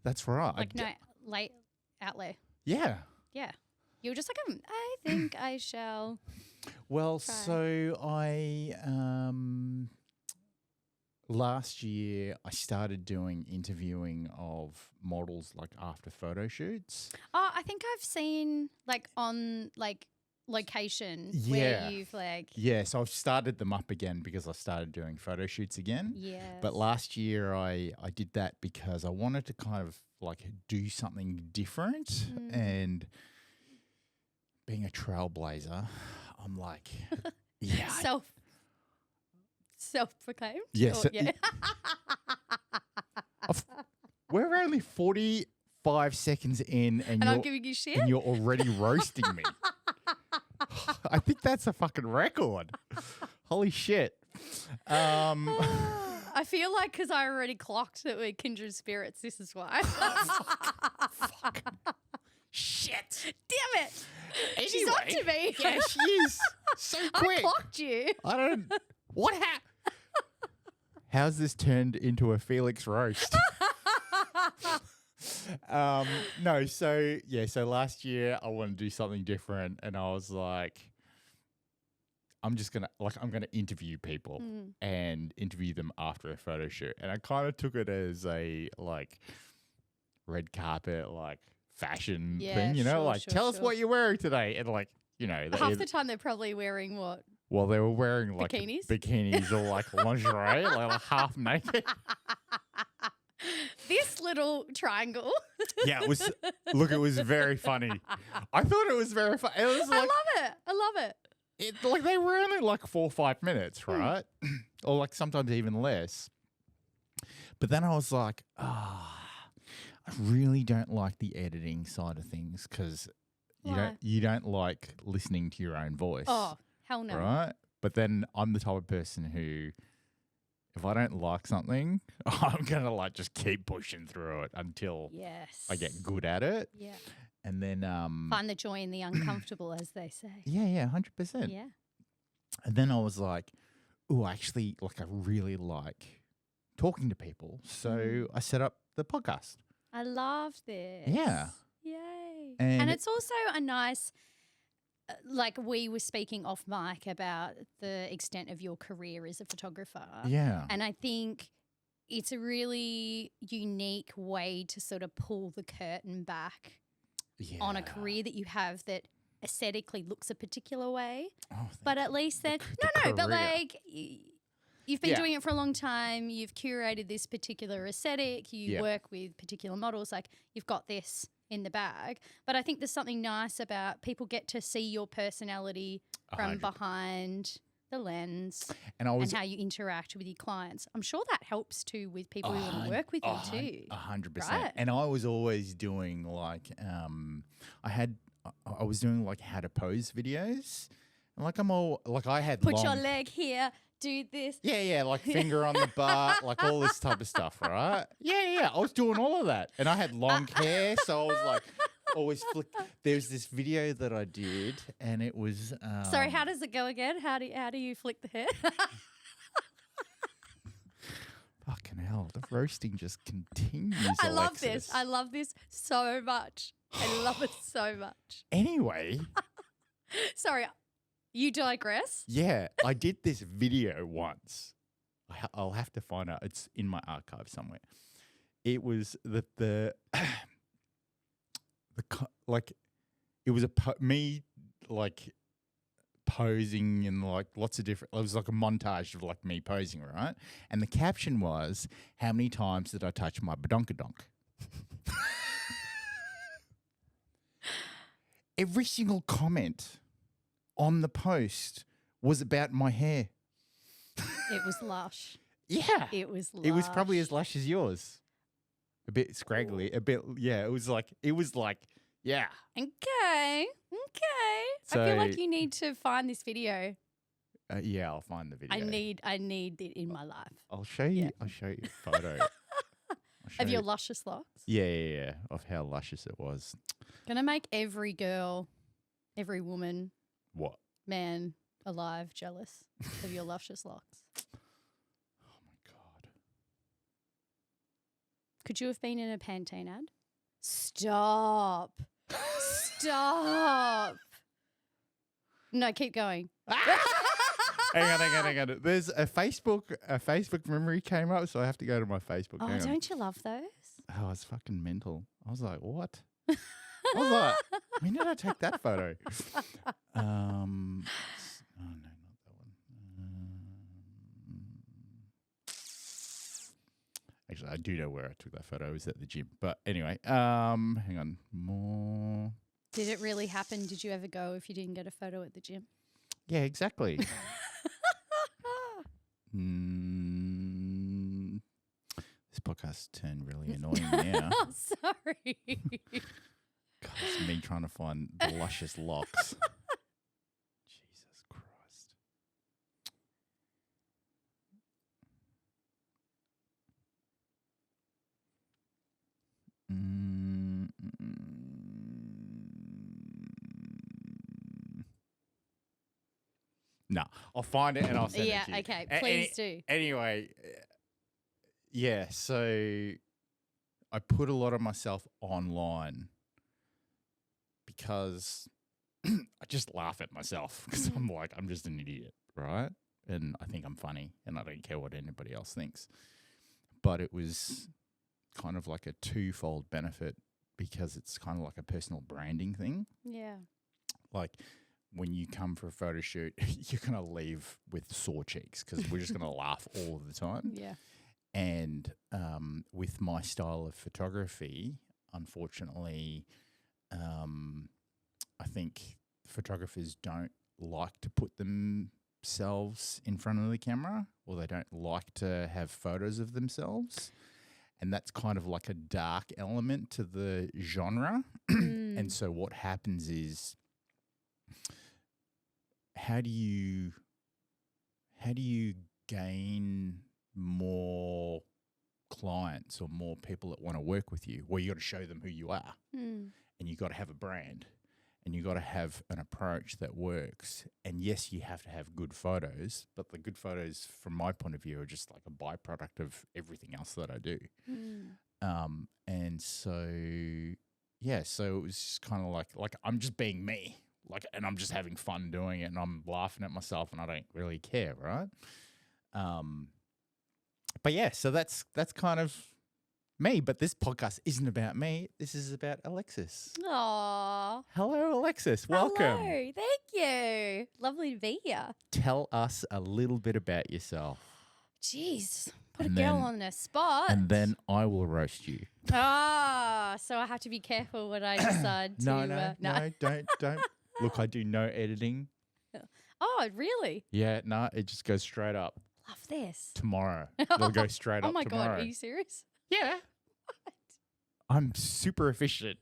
That's right. Like no late outlay. Yeah. Yeah. You were just like, I think I shall. Well, try. so I last year I started doing interviewing of models like after photo shoots. Oh, I think I've seen like on like location Yeah. where you've like. Yeah, so I've started them up again because I started doing photo shoots again. Yes. But last year I did that because I wanted to kind of like do something different and being a trailblazer, I'm like, yeah. Self-proclaimed? Yes. Or, yeah. We're only 45 seconds in and I'm giving you shit? and you're already roasting me. I think that's a fucking record. Holy shit. I feel like because I already clocked that we're kindred spirits, this is why. Fuck. Shit. Damn it. Anyway, She's on to me. Yeah, she is. So quick. I clocked you. I don't. What happened? How's this turned into a Felix roast? No, so last year I wanted to do something different, and I was like, I'm gonna interview people and interview them after a photo shoot, and I kind of took it as a like red carpet like fashion thing, you know, tell us what you're wearing today, and like, you know, half the time they're probably wearing what? Well, they were wearing like bikinis or like lingerie, like half naked. This little triangle. Yeah, it was. Look, it was very funny. I thought it was very funny. It was like, I love it. Like they were only like 4 or 5 minutes, right? Or like sometimes even less. But then I was like, I really don't like the editing side of things because you don't like listening to your own voice. Oh, hell no. Right? But then I'm the type of person who, if I don't like something, I'm going to like just keep pushing through it until I get good at it. Yeah. And then find the joy in the uncomfortable, as they say. Yeah, 100%. Yeah. And then I was like, oh, actually, like I really like talking to people. So I set up the podcast. I love this. Yeah. Yay. And it's also a nice, like we were speaking off mic about the extent of your career as a photographer. Yeah. And I think it's a really unique way to sort of pull the curtain back on a career that you have that aesthetically looks a particular way. Oh, but at least then, but like you've been doing it for a long time. You've curated this particular aesthetic. You work with particular models. Like you've got this in the bag. But I think there's something nice about people get to see your personality from behind the lens and how you interact with your clients. I'm sure that helps too with people who want to work with you too. 100%. Right? And I was always doing like, I was doing like how to pose videos. And like I had Put your leg here, do this. Yeah, like finger on the butt, like all this type of stuff, right? Yeah. I was doing all of that. And I had long hair, so I was like always flick. There's this video that I did and it was Sorry, how does it go again? How do you flick the hair? Fucking hell, the roasting just continues. I love Alexis. this. I love this so much. I love it so much. Anyway. Sorry, you digress? Yeah, I did this video once. I'll have to find out. It's in my archive somewhere. It was it was me like posing in like lots of different. It was like a montage of like me posing, right? And the caption was, "How many times did I touch my badonkadonk?" Every single comment on the post was about my hair. It was lush. Yeah. It was lush. It was probably as lush as yours. A bit scraggly, a bit, yeah. It was like, yeah. Okay. So, I feel like you need to find this video. Yeah, I'll find the video. I need it in my life. I'll show you. Yeah. I'll show you a photo. Of your luscious locks? Yeah. Of how luscious it was. Gonna make every girl, every woman, What? man alive jealous of your luscious locks. Oh my God. Could you have been in a Pantene ad? Stop. Stop. No, keep going. Hang on. There's a Facebook memory came up, so I have to go to my Facebook. Oh, don't you love those? Oh, it's fucking mental. I was like, what? I was like, when did I take that photo? Oh, no, not that one. Actually, I do know where I took that photo. It was at the gym. But anyway, hang on. More. Did it really happen? Did you ever go if you didn't get a photo at the gym? Yeah, exactly. This podcast turned really annoying now. Oh, sorry. God, it's me trying to find the luscious locks. Jesus Christ. No, I'll find it and I'll send it to you. Yeah, okay. Please do. Anyway, yeah, so I put a lot of myself online because I just laugh at myself because I'm like, I'm just an idiot, right? And I think I'm funny and I don't care what anybody else thinks. But it was kind of like a twofold benefit because it's kind of like a personal branding thing. Yeah. Like when you come for a photo shoot, you're going to leave with sore cheeks because we're just going to laugh all of the time. Yeah. And with my style of photography, unfortunately, I think photographers don't like to put themselves in front of the camera, or they don't like to have photos of themselves. And that's kind of like a dark element to the genre. And so what happens is, how do you gain more clients or more people that want to work with you? Well, you got to show them who you are, and you got to have a brand, and you got to have an approach that works. And yes, you have to have good photos, but the good photos, from my point of view, are just like a byproduct of everything else that I do. And so, yeah, so it was just kind of like I'm just being me. And I'm just having fun doing it, and I'm laughing at myself, and I don't really care, right? But yeah, so that's kind of me. But this podcast isn't about me. This is about Alexis. Aww. Hello, Alexis. Welcome. Hello. Thank you. Lovely to be here. Tell us a little bit about yourself. Jeez. Put a girl on the spot. And then I will roast you. So I have to be careful what I decide to. No, don't. Look, I do no editing. Oh, really? Yeah, no, it just goes straight up. Love this. Tomorrow. It'll go straight up tomorrow. Oh, my God. Are you serious? Yeah. What? I'm super efficient.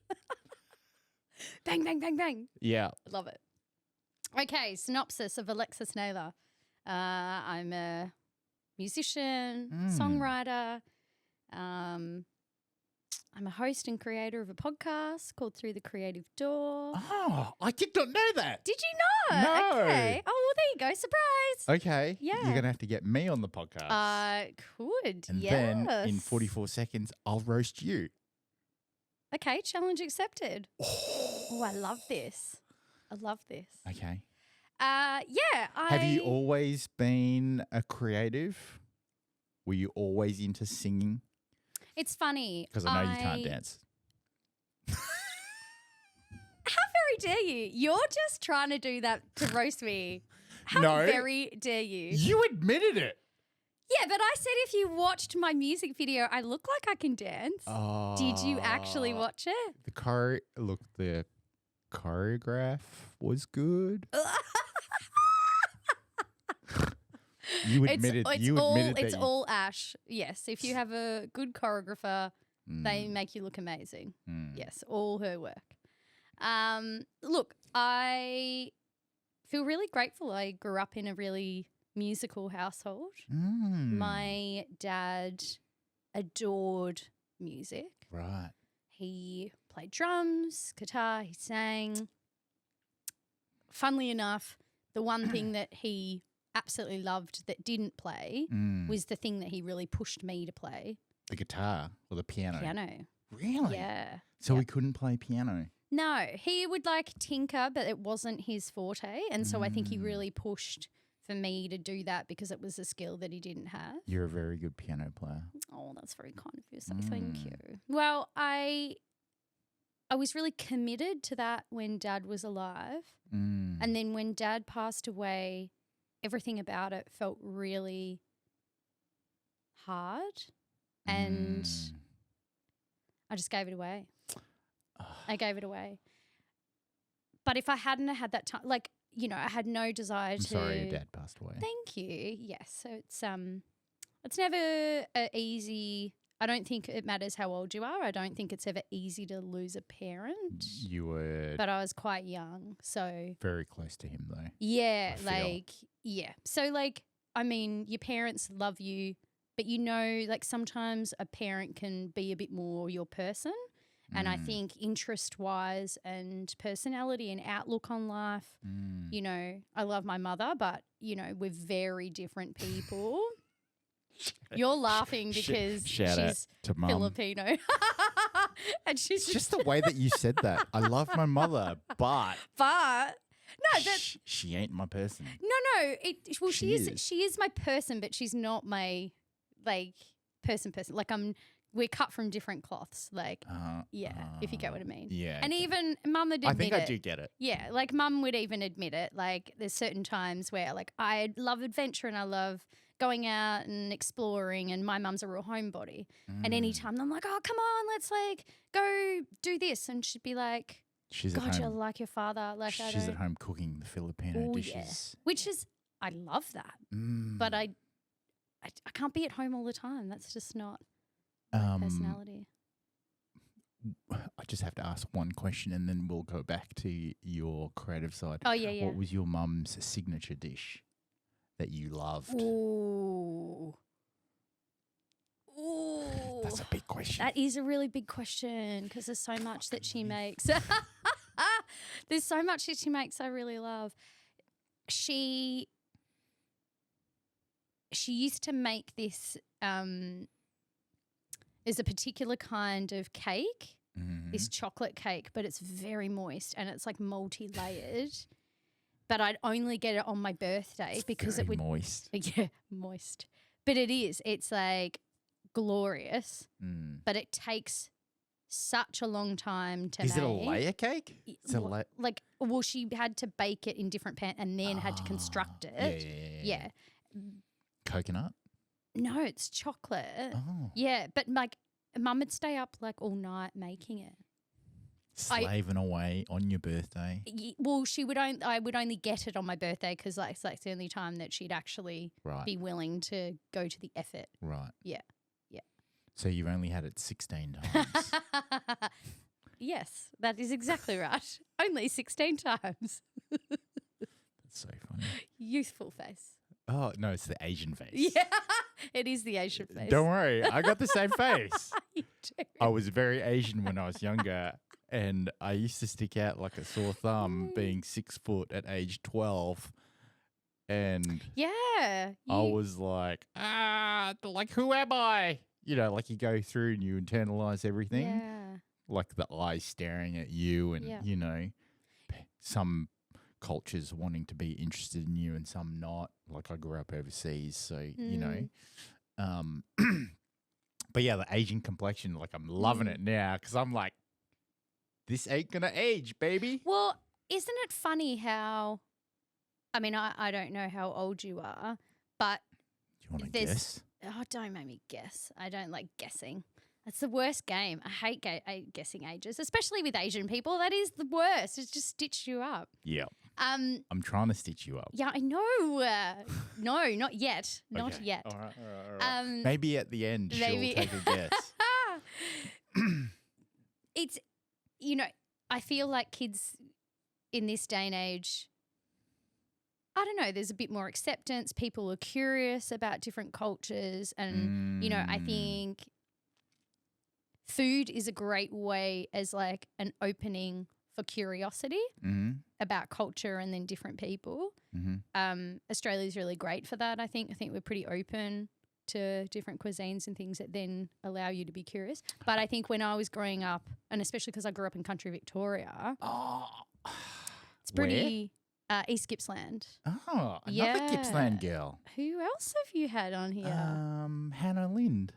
Bang, bang, bang, bang. Yeah. Love it. Okay, synopsis of Alexis Naylor. I'm a musician, songwriter. I'm a host and creator of a podcast called Through the Creative Door. Oh, I did not know that. Did you not? No. Okay. Oh, well, there you go. Surprise. Okay. Yeah. You're going to have to get me on the podcast. Could. And yes. then in 44 seconds, I'll roast you. Okay. Challenge accepted. Oh, I love this. I love this. Okay. Yeah. Have you always been a creative? Were you always into singing? It's funny. Because I know you can't dance. How very dare you? You're just trying to do that to roast me. How very dare you? You admitted it. Yeah, but I said if you watched my music video, I look like I can dance. Did you actually watch it? The choreograph was good. You admitted. It's all Ash. Yes, if you have a good choreographer, they make you look amazing. Yes, all her work. Look, I feel really grateful. I grew up in a really musical household. My dad adored music. Right. He played drums, guitar, he sang. Funnily enough, the one thing that he absolutely loved that didn't play was the thing that he really pushed me to play, The guitar or the piano? Piano. Really? Yeah. So he couldn't play piano? No, he would like tinker, but it wasn't his forte. And so I think he really pushed for me to do that because it was a skill that he didn't have. You're a very good piano player. Oh, that's very kind of you. So thank you. Well, I was really committed to that when Dad was alive. And then when Dad passed away, everything about it felt really hard. And I just gave it away. I gave it away. But if I hadn't had that time, like, you know, I had no desire to. Sorry, your dad passed away. Thank you. Yes. So it's never easy. I don't think it matters how old you are. I don't think it's ever easy to lose a parent. You were. But I was quite young, so. Very close to him, though. Yeah, yeah. So, like, I mean, your parents love you, but you know, like, sometimes a parent can be a bit more your person. And I think interest-wise and personality and outlook on life, you know, I love my mother, but, you know, we're very different people. You're laughing because she's Filipino. And she's just the way that you said that. I love my mother, but no, she ain't my person. No. She is my person, but she's not my like person. Like we're cut from different cloths, like, if you get what I mean. Yeah. And even Mum would admit it. I think I do get it. Yeah, like Mum would even admit it. Like there's certain times where like I love adventure and I love going out and exploring, and my mum's a real homebody. And anytime I'm like, oh, come on, let's like go do this. And she'd be like, God, you're like your father. Like she's at home cooking the Filipino dishes. Yeah. Which is, I love that. But I can't be at home all the time. That's just not my personality. I just have to ask one question and then we'll go back to your creative side. Oh, yeah. What was your mum's signature dish that you loved? Ooh. That's a big question. That is a really big question because there's so much that she makes. There's so much that she makes I really love. She used to make this is a particular kind of cake, this chocolate cake, but it's very moist and it's like multi-layered. But I'd only get it on my birthday because it would moist. Yeah, moist. But it is. It's like glorious. But it takes such a long time to make. Is it a layer cake? Well, she had to bake it in different pans and then had to construct it. Yeah. Coconut? No, it's chocolate. Oh. Yeah, but like Mum would stay up like all night making it. Slaving away on your birthday. Well, I would only get it on my birthday because like, it's like the only time that she'd actually be willing to go to the effort. Right. Yeah. So you've only had it 16 times. Yes, that is exactly right. Only 16 times. That's so funny. Youthful face. Oh, no, it's the Asian face. Yeah, it is the Asian face. Don't worry. I got the same face. You do. I was very Asian when I was younger, and I used to stick out like a sore thumb being 6 foot at age 12. And I was like, who am I? You know, like you go through and you internalize everything. Yeah. Like the eyes staring at you and, you know, some cultures wanting to be interested in you and some not. Like I grew up overseas, so, you know. But yeah, the Asian complexion, like I'm loving it now because I'm like, this ain't going to age, baby. Well, isn't it funny how, I mean, I don't know how old you are, but. Do you want to guess? Oh, don't make me guess. I don't like guessing. That's the worst game. I hate guessing ages, especially with Asian people. That is the worst. It's just stitch you up. Yeah. I'm trying to stitch you up. Yeah, I know. No, not yet. Not yet. All right. Maybe at the end she'll take a guess. It's, you know, I feel like kids in this day and age, I don't know, there's a bit more acceptance. People are curious about different cultures. And, you know, I think food is a great way as like an opening for curiosity about culture and then different people. Australia's really great for that, I think. I think we're pretty open to different cuisines and things that then allow you to be curious. But I think when I was growing up, and especially because I grew up in country Victoria, it's pretty East Gippsland. Oh, another Gippsland girl. Who else have you had on here? Hannah Lind.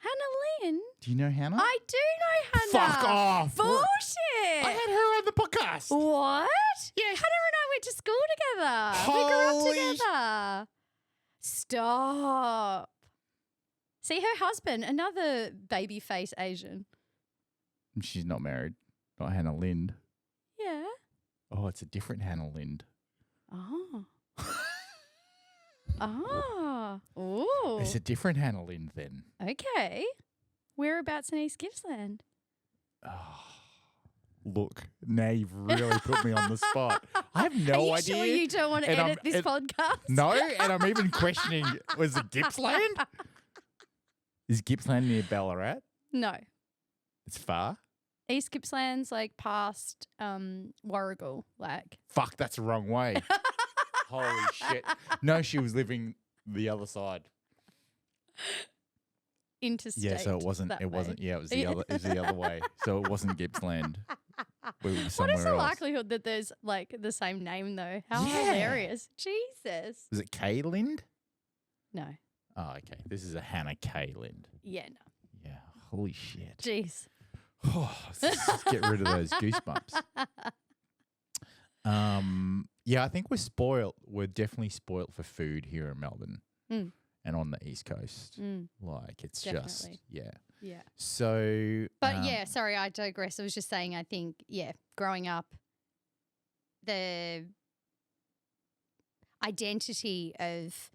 Hannah Lynn? Do you know Hannah? I do know Hannah. Fuck off. Bullshit. I had her on the podcast. What? Yes. Hannah and I went to school together. We grew up together. Stop. See, her husband, another baby face Asian. She's not married. Not Hannah Lind. Yeah. Oh, it's a different Hannah Lind. Oh. Ah. Oh. It's a different Hannah Lind then. Okay. Whereabouts in East Gippsland? Oh, look, now you've really put me on the spot. I have no Are you idea. sure you don't want to edit this podcast? No, and I'm even questioning, was it Gippsland? Is Gippsland near Ballarat? No. It's far? East Gippsland's like past Warragul, like. Fuck, that's the wrong way. Holy shit. No, she was living the other side. Interstate. Yeah, so it wasn't that it way. wasn't it was the other way. So it wasn't Gippsland. We were What somewhere is the else. likelihood that there's like the same name though? How Yeah. hilarious. Jesus. Was it Kay Lind? No. Oh, okay. This is a Hannah Kay Lind. Yeah, no. Yeah. Holy shit. Jeez. Oh, let's get rid of those goosebumps. Yeah, I think we're spoiled. We're definitely spoiled for food here in Melbourne and on the East Coast. Like it's just, yeah. Yeah. So, But yeah, sorry, I digress. I was just saying, I think, yeah, growing up, the identity of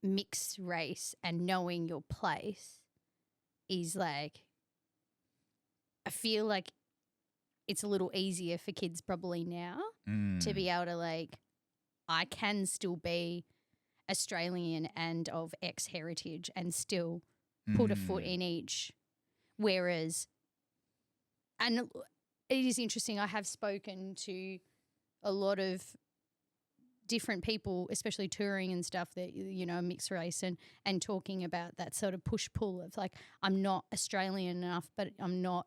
mixed race and knowing your place is like, I feel like it's a little easier for kids probably now to be able to like, I can still be Australian and of X heritage and still put a foot in each. Whereas, and it is interesting, I have spoken to a lot of different people, especially touring and stuff that, you know, mixed race and talking about that sort of push-pull of like, I'm not Australian enough, but I'm not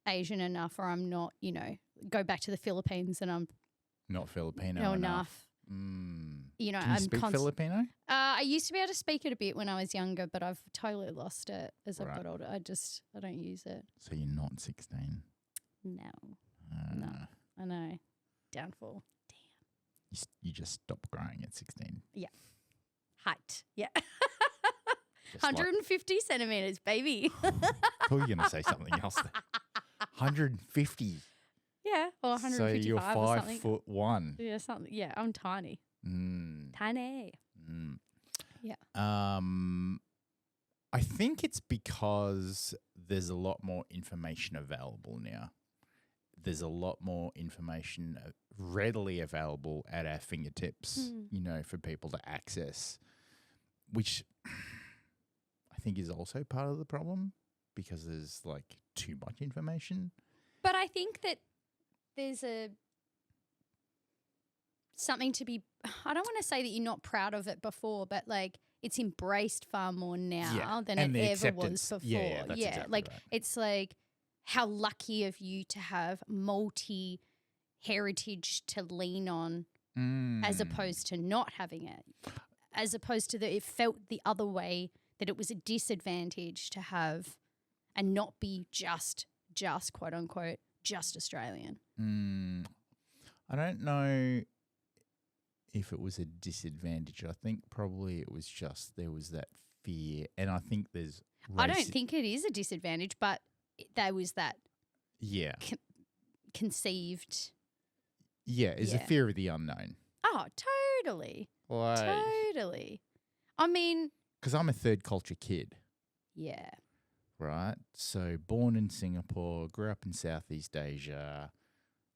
Asian enough, or I'm not, you know, go back to the Philippines and I'm not Filipino enough. You know, Can you speak Filipino? I used to be able to speak it a bit when I was younger, but I've totally lost it as I've got older. I don't use it. So you're not 16? No. No. I know. Downfall. Damn. You just stopped growing at 16. Yeah. Height. Yeah. 150 centimeters, baby. I thought you were going to say something else there. 150. Yeah, or 155 so you're or something. 5'1". Yeah, something. Yeah, I'm tiny. Tiny. Yeah. I think it's because there's a lot more information available now. There's a lot more information readily available at our fingertips, you know, for people to access, which I think is also part of the problem because there's like too much information. But I think that there's something to be, I don't want to say that you're not proud of it before, but like it's embraced far more now than it ever was before. Yeah, that's exactly like right. it's like how lucky of you to have multi-heritage to lean on as opposed to not having it, as opposed to it felt the other way, that it was a disadvantage to have and not be just quote unquote, just Australian. I don't know if it was a disadvantage. I think probably it was just there was that fear, and I think there's. I don't think it is a disadvantage, but there was that. Yeah. Conceived. Yeah, it's a fear of the unknown. Oh, totally. Like, totally. I mean, because I'm a third culture kid. Yeah. Right. So born in Singapore, grew up in Southeast Asia.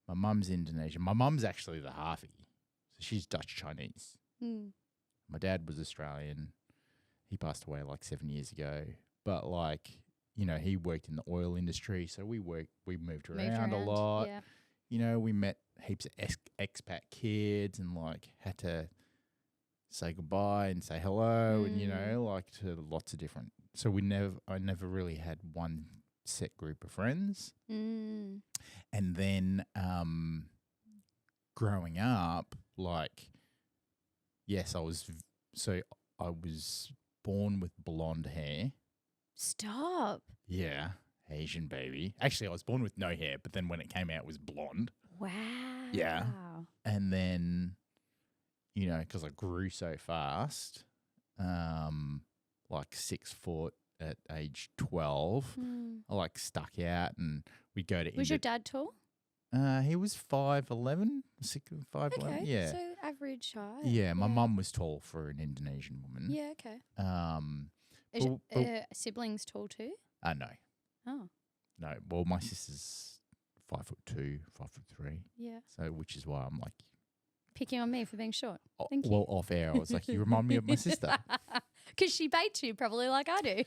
My mum's Indonesian. My mum's actually the halfie. So she's Dutch Chinese. My dad was Australian. He passed away like 7 years ago. But like, you know, he worked in the oil industry. So we moved around a lot. Yeah. You know, we met heaps of expat kids and like had to say goodbye and say hello and, you know, like to lots of different. So I never really had one set group of friends. And then growing up, like, yes, I was born with blonde hair. Stop. Yeah, Asian baby. Actually, I was born with no hair, but then when it came out, it was blonde. Wow. Yeah. And then, you know, because I grew so fast, like 6 foot at age 12, I like stuck out and we'd go to. Was your dad tall? He was 5'11", 5'11". Okay, Yeah. so average height. Yeah, my mum was tall for an Indonesian woman. Yeah, okay. Is your siblings tall too? No. Oh. No. Well, my sister's 5'2", 5'3". Yeah. So, which is why I'm like picking on me for being short. Thank you. Well, off air, I was like, you remind me of my sister. Because she baits you probably like I do.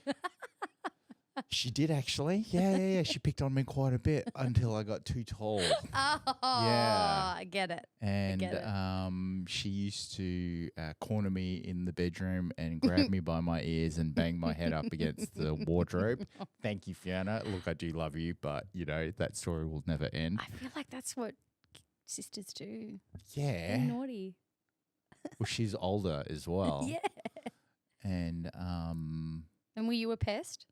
She did actually. Yeah. She picked on me quite a bit until I got too tall. Oh, yeah. I get it. And she used to corner me in the bedroom and grab me by my ears and bang my head up against the wardrobe. Thank you, Fiona. Look, I do love you, but, you know, that story will never end. I feel like that's what sisters do. Yeah. They're naughty. Well, she's older as well. Yeah. And were you a pest?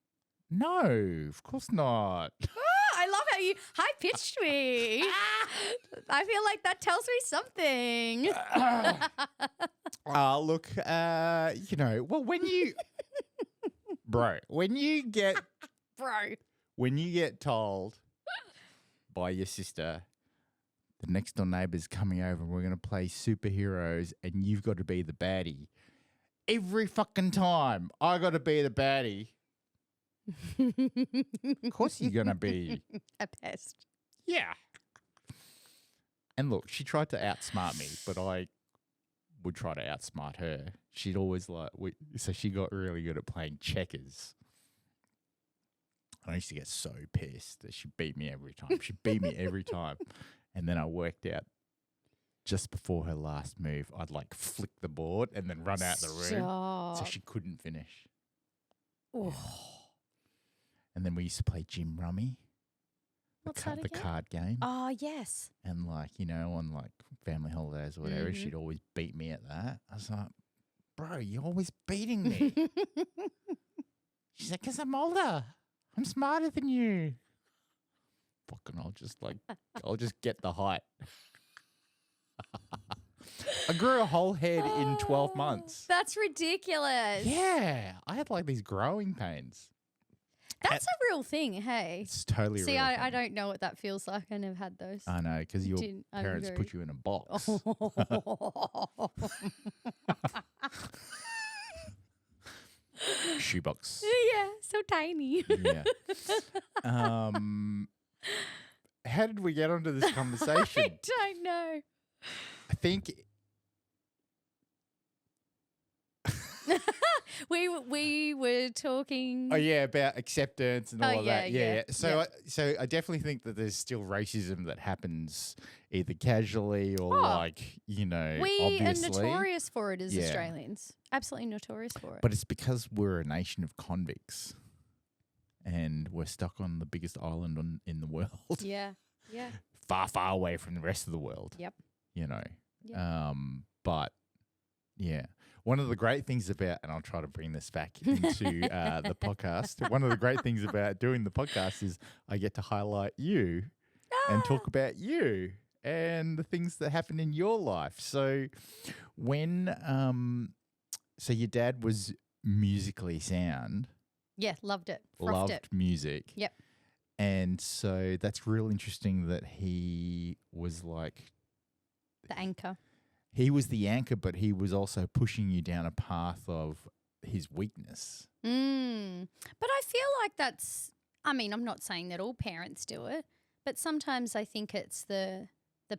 No, of course not. Oh, I love how you high-pitched me. I feel like that tells me something. Look, you know, well, when you, when you get told by your sister, the next door neighbour's coming over and we're going to play superheroes and you've got to be the baddie. Every fucking time I got to be the baddie. Of course you're going to be. A pest. Yeah. And look, she tried to outsmart me, but I would try to outsmart her. She'd always so she got really good at playing checkers. I used to get so pissed that she beat me every time. She beat me every time. And then I worked out just before her last move, I'd like flick the board and then run out the room. So she couldn't finish. Oh. And then we used to play Jim Rummy. What's that again? The card game. Oh, yes. And like, you know, on like family holidays or whatever, she'd always beat me at that. I was like, bro, you're always beating me. She's like, because I'm older. I'm smarter than you. Fucking, I'll just get the height. I grew a whole head in 12 months. That's ridiculous. Yeah. I had like these growing pains. That's a real thing, hey? It's totally real. See, I don't know what that feels like. I never had those. I know, because your parents put you in a box. Shoebox. Yeah, so tiny. Yeah. How did we get onto this conversation? I don't know. I think we were talking. Oh yeah, about acceptance and all of that. Yeah. So yeah. I definitely think that there's still racism that happens either casually or like, you know, we obviously. are notorious for it as Australians. Absolutely notorious for it. But it's because we're a nation of convicts, and we're stuck on the biggest island in the world. Yeah. Yeah. Far, far away from the rest of the world. Yep. You know. Yep. But yeah. One of the great things about, and I'll try to bring this back into the podcast. One of the great things about doing the podcast is I get to highlight you and talk about you and the things that happen in your life. So when, so your dad was musically sound. Yeah, loved it. Loved music. Yep. And so that's real interesting that he was like the anchor. He was the anchor, but he was also pushing you down a path of his weakness. But I feel like that's, I mean, I'm not saying that all parents do it, but sometimes I think it's the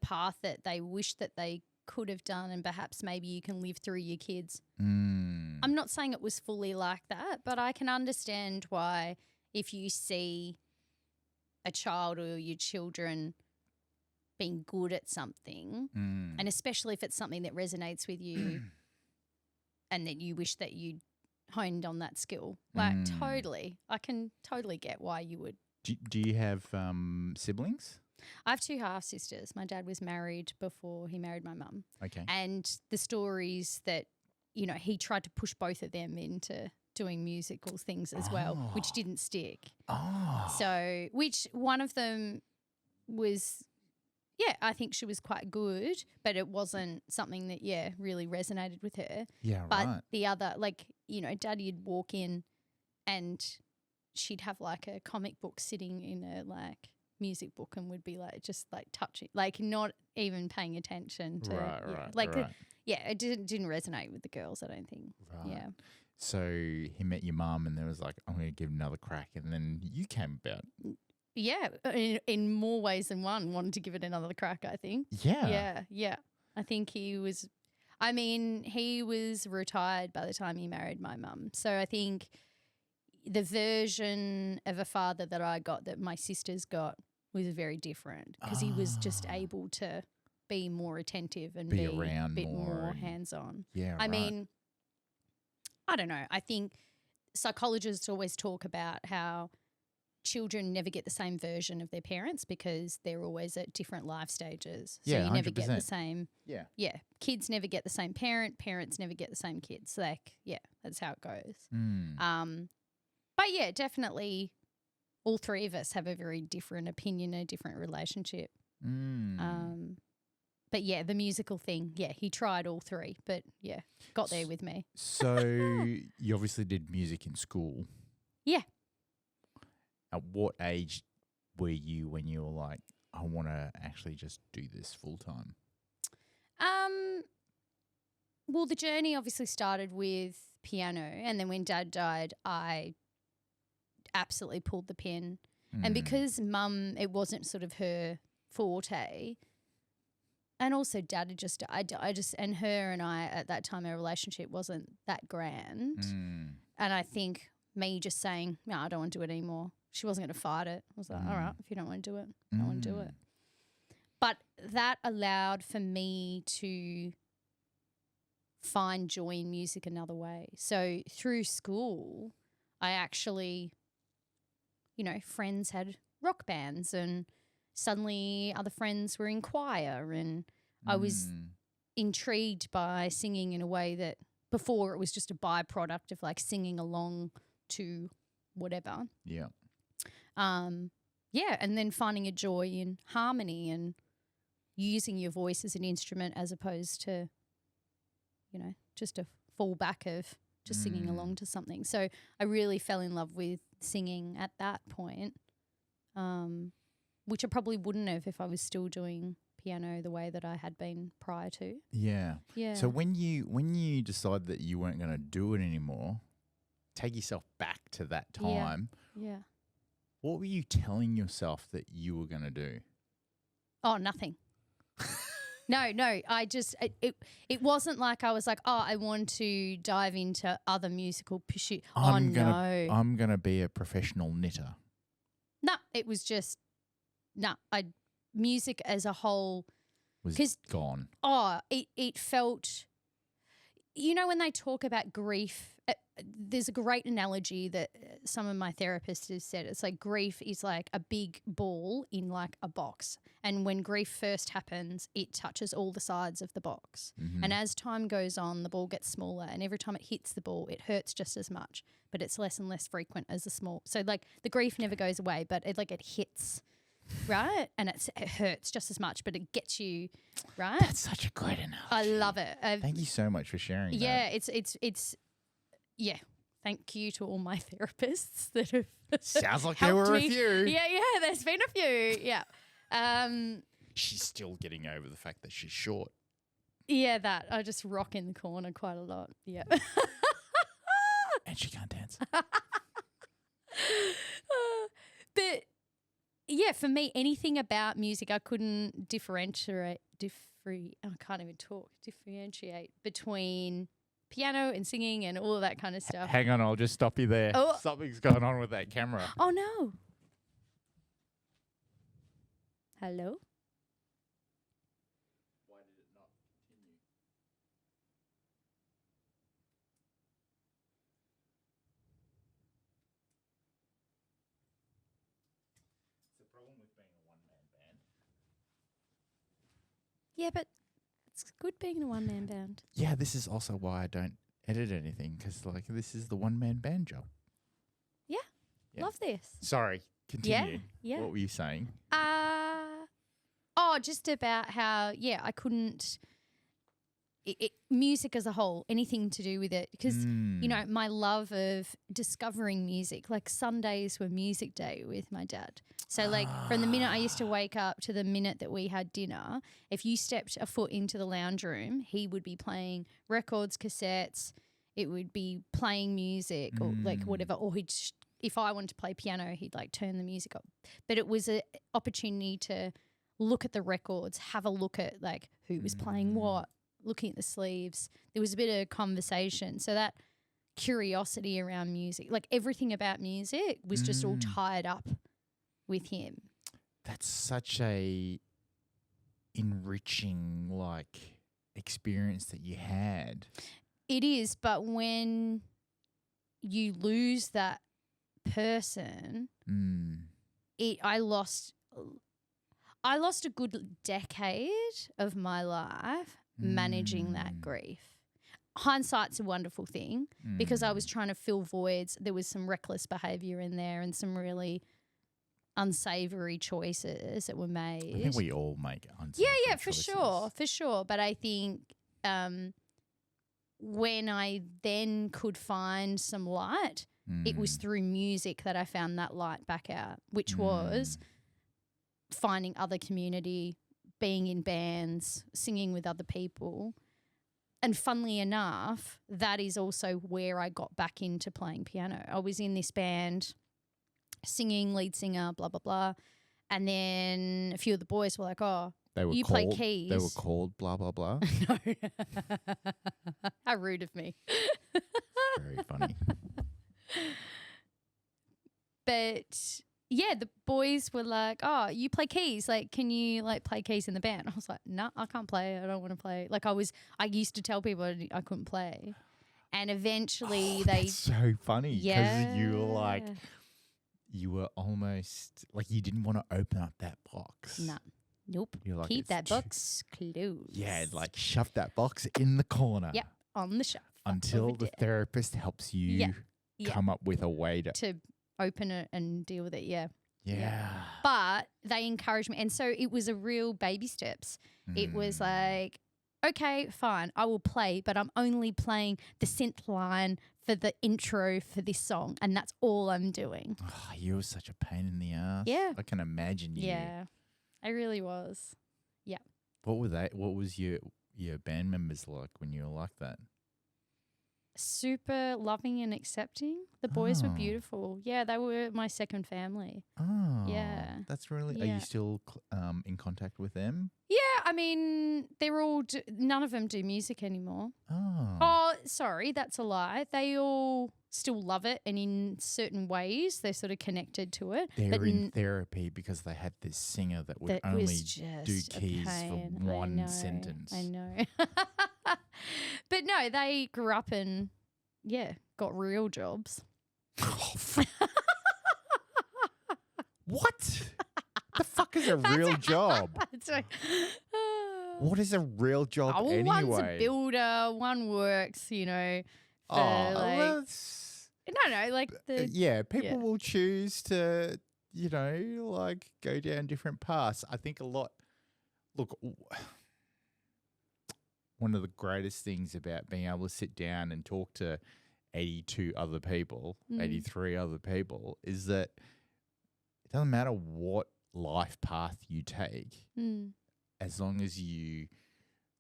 path that they wish that they could have done, and perhaps maybe you can live through your kids. I'm not saying it was fully like that, but I can understand why if you see a child or your children being good at something, and especially if it's something that resonates with you, and then you wish that you'd honed on that skill. Like totally. I can totally get why you would. Do you have siblings? I have 2 half sisters. My dad was married before he married my mum. Okay. And the stories that, you know, he tried to push both of them into doing musical things as well, which didn't stick. Oh. So, which one of them was, yeah, I think she was quite good, but it wasn't something that, really resonated with her. Yeah, but right. the other, like, you know, Daddy'd walk in and she'd have like a comic book sitting in a like music book and would be like just like touching, like not even paying attention to Right. It didn't resonate with the girls, I don't think. Right. Yeah. So he met your mum and there was like, I'm going to give it another crack, and then you came about. Yeah, in more ways than one, wanted to give it another crack, I think. Yeah. Yeah. I think he was retired by the time he married my mum. So I think the version of a father that I got, that my sisters got, was very different because he was just able to be more attentive and be around a bit more more and- hands-on. Yeah, I mean, I don't know. I think psychologists always talk about how children never get the same version of their parents because they're always at different life stages. So Yeah, you never get the 100%. same. Yeah. Yeah. Kids never get the same parent. Parents never get the same kids. Like, yeah, that's how it goes. But yeah, definitely all 3 of us have a very different opinion, a different relationship. But yeah, the musical thing, he tried all 3, but yeah, got there with me. So you obviously did music in school. Yeah. At what age were you when you were like, I want to actually just do this full time? Well, the journey obviously started with piano, and then when Dad died, I absolutely pulled the pin. And because Mum, it wasn't sort of her forte, and also Dad had just, and her and I at that time, our relationship wasn't that grand. And I think me just saying, no, I don't want to do it anymore. She wasn't going to fight it. I was like, all right, if you don't want to do it, I don't want to do it. But that allowed for me to find joy in music another way. So through school, I actually, you know, friends had rock bands and suddenly other friends were in choir, and I was intrigued by singing in a way that before it was just a byproduct of like singing along to whatever. Yeah. And then finding a joy in harmony and using your voice as an instrument as opposed to, you know, just a fallback of just singing along to something. So I really fell in love with singing at that point, which I probably wouldn't have if I was still doing piano the way that I had been prior to. Yeah. Yeah. So when you decided that you weren't going to do it anymore, take yourself back to that time. Yeah. What were you telling yourself that you were going to do? Oh, nothing. No. I just it wasn't like I was like, oh, I want to dive into other musical pursuits. I'm gonna be a professional knitter. No, it was just music as a whole Was gone. Oh, it felt. You know, when they talk about grief, there's a great analogy that some of my therapists have said. It's like grief is like a big ball in like a box. And when grief first happens, it touches all the sides of the box. And as time goes on, the ball gets smaller. And every time it hits the ball, it hurts just as much, but it's less and less frequent as the small. So like the grief never goes away, but it hits, right? And it hurts just as much, but it gets you, right? That's such a great analogy. I love it. Thank you so much for sharing that. Yeah, it's yeah. Thank you to all my therapists that have Sounds like there were a few. Yeah, there's been a few. Yeah. She's still getting over the fact that she's short. Yeah, that. I just rock in the corner quite a lot. Yeah. And she can't dance. But yeah, for me, anything about music, I couldn't differentiate between piano and singing and all of that kind of stuff. Hang on, I'll just stop you there. Oh. Something's going on with that camera. Oh, no. Hello? Why did it not continue? Yeah, but it's good being in a one-man band. Yeah, this is also why I don't edit anything, because like this is the one-man band job. Yeah, love this. Sorry, continue. Yeah. What were you saying? Just about how, I couldn't, music as a whole, anything to do with it. Because, my love of discovering music, like Sundays were music day with my dad. So like from the minute I used to wake up to the minute that we had dinner, if you stepped a foot into the lounge room, he would be playing records, cassettes. It would be playing music or like whatever. Or if I wanted to play piano, he'd like turn the music up. But it was an opportunity to look at the records, have a look at like who was playing what, looking at the sleeves. There was a bit of conversation. So that curiosity around music, like everything about music was just all tied up with him. That's such a enriching like experience that you had. It is, but when you lose that person, I lost a good decade of my life managing that grief. Hindsight's a wonderful thing because I was trying to fill voids. There was some reckless behaviour in there and some really unsavoury choices that were made. I think we all make unsavoury choices. for sure. But I think when I then could find some light, it was through music that I found that light back out, which was finding other community, being in bands, singing with other people. And funnily enough, that is also where I got back into playing piano. I was in this band, singing, lead singer, blah, blah, blah. And then a few of the boys were like, you play keys. They were called blah, blah, blah. No. How rude of me. Very funny. But yeah, the boys were like, you play keys. Like, can you like play keys in the band? I was like, no, I can't play. I don't want to play. Like I used to tell people I couldn't play. And eventually that's so funny because you were like, you were almost like you didn't want to open up that box. No. Nope. You're like, keep that box closed. Yeah, like shove that box in the corner. Yep, on the shelf. Until the therapist helps you come up with a way to open it and deal with it. Yeah. Yeah. But they encouraged me. And so it was a real baby steps. It was like, okay, fine, I will play, but I'm only playing the synth line for the intro for this song, and that's all I'm doing. Oh, you were such a pain in the ass. Yeah. I can imagine you. Yeah, I really was. Yeah. What was your band members like when you were like that? Super loving and accepting. The boys were beautiful. Yeah, they were my second family. Oh. Yeah. That's really... Are you still in contact with them? Yeah, I mean, they're all... none of them do music anymore. Oh, sorry, that's a lie. They all still love it, and in certain ways they're sort of connected to it. They're in therapy because they had this singer that would only do keys for one sentence. I know. But no, they grew up and, got real jobs. What? The fuck is a real job? What is a real job anyway? One's a builder, one works, No, people will choose to, like go down different paths. I think look, one of the greatest things about being able to sit down and talk to 83 other people is that it doesn't matter what life path you take, as long as you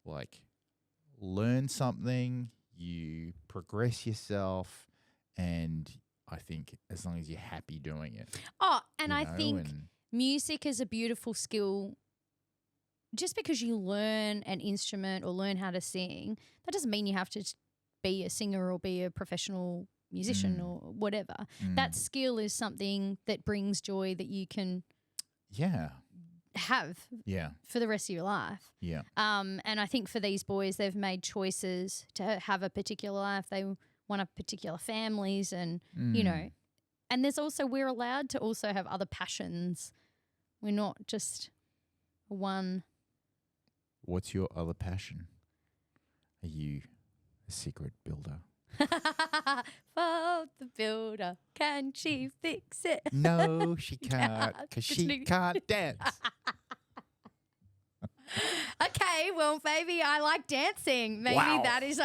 like learn something, you progress yourself, and I think as long as you're happy doing it. Oh, and I think music is a beautiful skill. Just because you learn an instrument or learn how to sing, that doesn't mean you have to be a singer or be a professional musician or whatever. That skill is something that brings joy that you can have for the rest of your life. Yeah. And I think for these boys, they've made choices to have a particular life. They want a particular families and, and there's also, we're allowed to also have other passions. We're not just one What's your other passion? Are you a secret builder? For the builder, can she fix it? No, she can't, because she can't dance. Okay, well, maybe I like dancing. Maybe that is.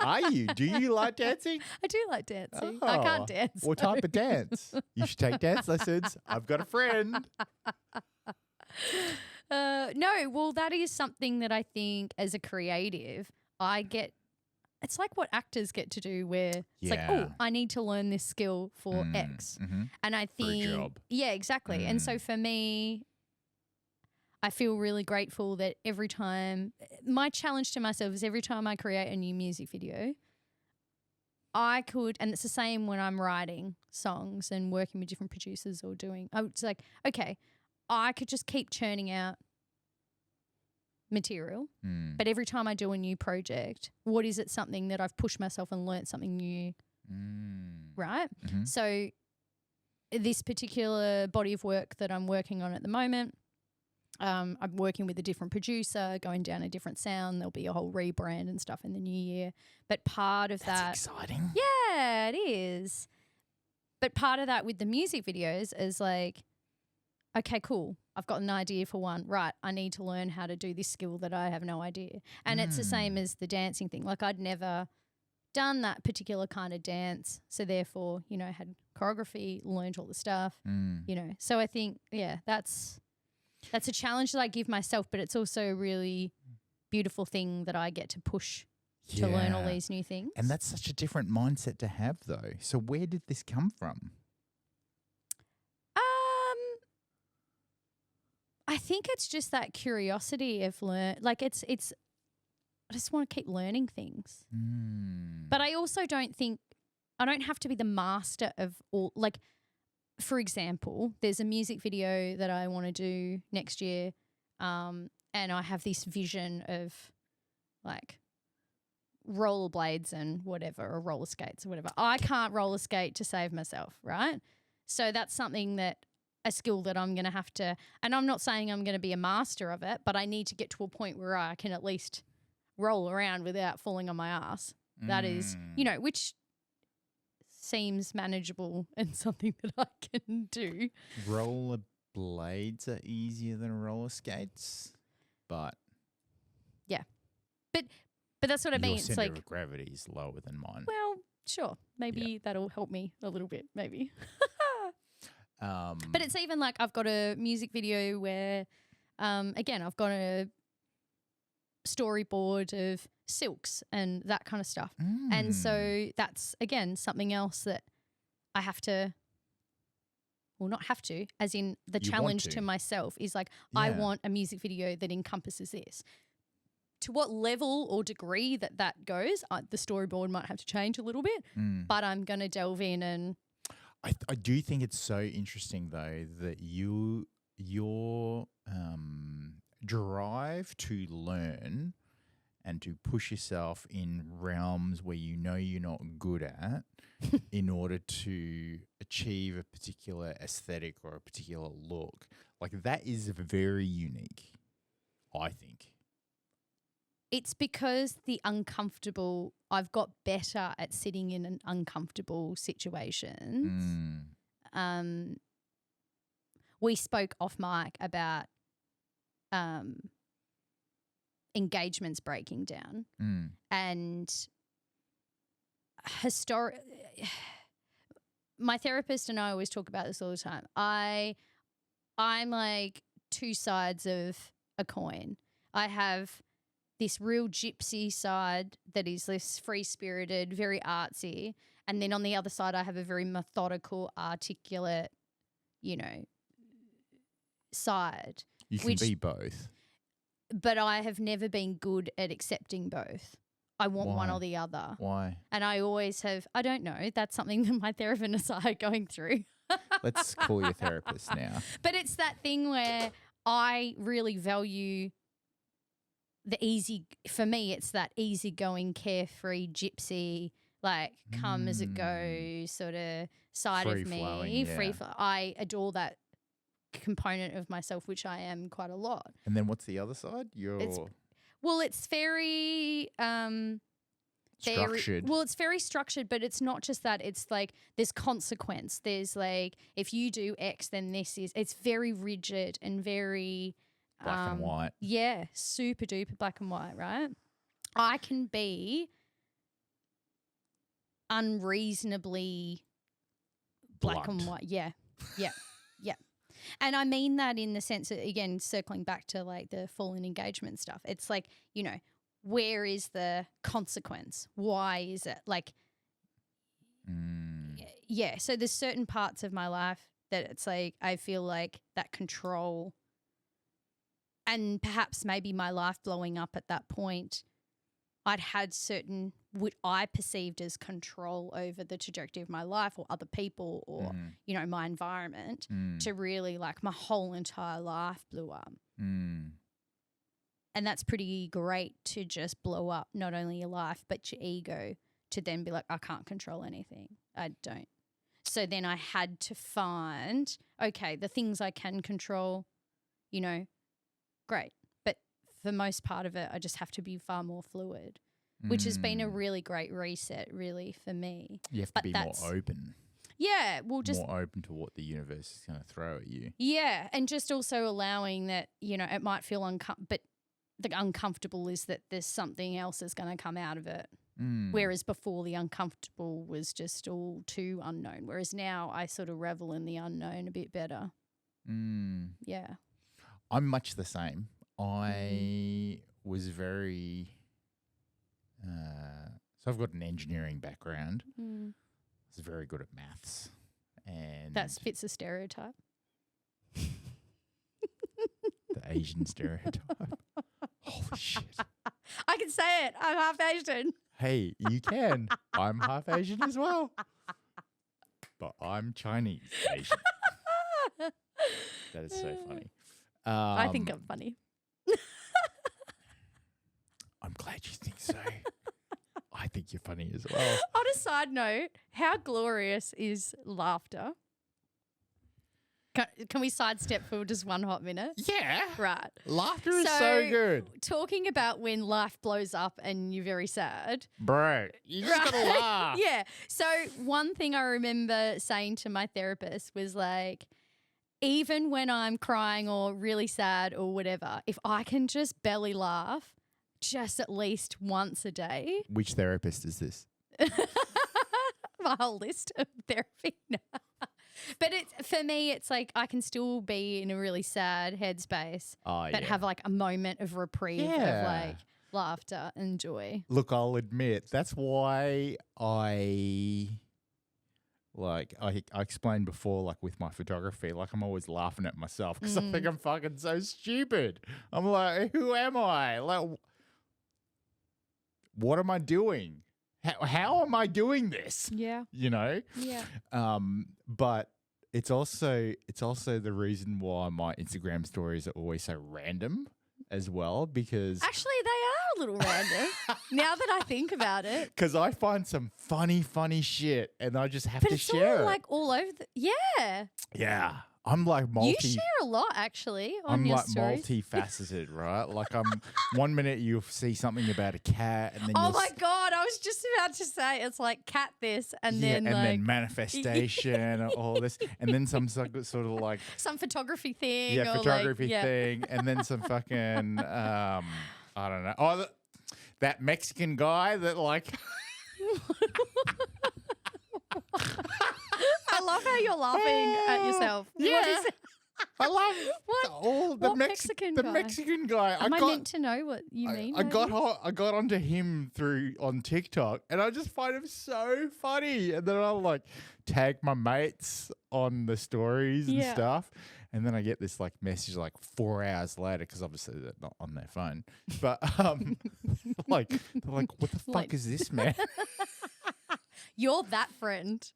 Are you? Do you like dancing? I do like dancing. I can't dance. What type of dance? You should take dance lessons. I've got a friend. No, well, that is something that I think as a creative, I get. It's like what actors get to do where it's like, oh, I need to learn this skill for X. Mm-hmm. And I think. For a job. Yeah, exactly. And so for me, I feel really grateful that every time, my challenge to myself is every time I create a new music video, I could, and it's the same when I'm writing songs and working with different producers or doing, it's like, okay, I could just keep churning out material, but every time I do a new project, what is it something that I've pushed myself and learnt something new, right? Mm-hmm. So this particular body of work that I'm working on at the moment, I'm working with a different producer, going down a different sound. There'll be a whole rebrand and stuff in the new year. But part of That's exciting. Yeah, it is. But part of that with the music videos is like, okay, cool. I've got an idea for one. Right, I need to learn how to do this skill that I have no idea. And it's the same as the dancing thing. Like I'd never done that particular kind of dance. So therefore, had choreography, learned all the stuff, So I think, that's a challenge that I give myself, but it's also a really beautiful thing that I get to push to learn all these new things. And that's such a different mindset to have, though. So where did this come from? I think it's just that curiosity of like it's I just want to keep learning things. But I also don't think I don't have to be the master of all. Like, for example, there's a music video that I want to do next year, and I have this vision of like rollerblades and whatever, or roller skates or whatever. I can't roller skate to save myself, right? So that's something that a skill that I'm going to have to, and I'm not saying I'm going to be a master of it, but I need to get to a point where I can at least roll around without falling on my ass. That is, which seems manageable and something that I can do. Roller blades are easier than roller skates, but but that's what I mean. Your It's center like of gravity is lower than mine. Well, sure, maybe that'll help me a little bit, maybe. But it's even like I've got a music video where, again, I've got a storyboard of silks and that kind of stuff. And so that's, again, something else that I have to, well, not have to, as in the challenge to myself is like, I want a music video that encompasses this. To what level or degree that goes, the storyboard might have to change a little bit, but I'm going to delve in and... I do think it's so interesting, though, that your drive to learn and to push yourself in realms where you're not good at in order to achieve a particular aesthetic or a particular look, like that is very unique, I think. It's because I've got better at sitting in an uncomfortable situations. We spoke off mic about engagements breaking down, and my therapist and I always talk about this all the time. I'm like two sides of a coin. I have this real gypsy side that is this free-spirited, very artsy. And then on the other side, I have a very methodical, articulate, side. You can be both. But I have never been good at accepting both. I want one or the other. Why? And I always have, I don't know, that's something that my therapist and I are going through. Let's call your therapist now. But it's that thing where I really value for me, it's that easygoing, carefree, gypsy, like come as it goes sort of side of me. Free flowing. I adore that component of myself, which I am quite a lot. And then what's the other side? It's very structured. It's very structured, but it's not just that. It's like there's consequence. There's like, if you do X, then this is. It's very rigid and very black and white. Yeah, super duper black and white, right? I can be unreasonably black and white. Yeah. And I mean that in the sense that, again, circling back to like the full-in engagement stuff, it's like, you know, where is the consequence? Why is it? Like, yeah. So there's certain parts of my life that it's like I feel like that control, and perhaps maybe my life blowing up at that point, I'd had certain what I perceived as control over the trajectory of my life or other people or, you know, my environment to really like my whole entire life blew up. And that's pretty great to just blow up not only your life but your ego, to then be like, I can't control anything. I don't. So then I had to find, okay, the things I can control, you know, great. But for most part of it, I just have to be far more fluid, which has been a really great reset, really, for me. You have to be more open. Yeah, well, just more open to what the universe is going to throw at you. Yeah, and just also allowing that, you know, it might feel but the uncomfortable is that there's something else that's going to come out of it. Whereas before the uncomfortable was just all too unknown. Whereas now I sort of revel in the unknown a bit better. Yeah. I'm much the same. I was very so I've got an engineering background. I was very good at maths. And that fits a stereotype. The Asian stereotype. Holy shit. I can say it. I'm half Asian. Hey, you can. I'm half Asian as well. But I'm Chinese Asian. That is so funny. I think I'm funny. I'm glad you think so. I think you're funny as well. On a side note, how glorious is laughter? Can we sidestep for just one hot minute? Yeah. Right. Laughter is so good. Talking about when life blows up and you're very sad. Bro, you just got to laugh. Yeah. So one thing I remember saying to my therapist was like, even when I'm crying or really sad or whatever, if I can just belly laugh just at least once a day. Which therapist is this? My whole list of therapy. But for me, it's like I can still be in a really sad headspace, but have like a moment of reprieve of like laughter and joy. Look, I'll admit that's why I explained before, like with my photography, like I'm always laughing at myself because I think I'm fucking so stupid. I'm like, who am I? Like, what am I doing? How am I doing this? Yeah. You know? Yeah. But it's also the reason why my Instagram stories are always so random as well, because actually they are a little random now that I think about it. Because I find some funny shit and I just have to share it. But it's all like all over yeah. Yeah. I'm like You share a lot actually on your stories. Multifaceted, right? Like I'm 1 minute you'll see something about a cat and then oh my God, I was just about to say it's like cat this and then manifestation and all this and then some sort of like some photography thing. Yeah, photography thing and then some fucking I don't know. Oh, that Mexican guy that like I love how you're laughing at yourself. Yeah. I love the Mexican guy. Am I meant to know what you mean? I got onto him on TikTok and I just find him so funny. And then I'll like tag my mates on the stories and stuff. And then I get this like message like 4 hours later because obviously they're not on their phone. But they're like, what the fuck is this, man? You're that friend.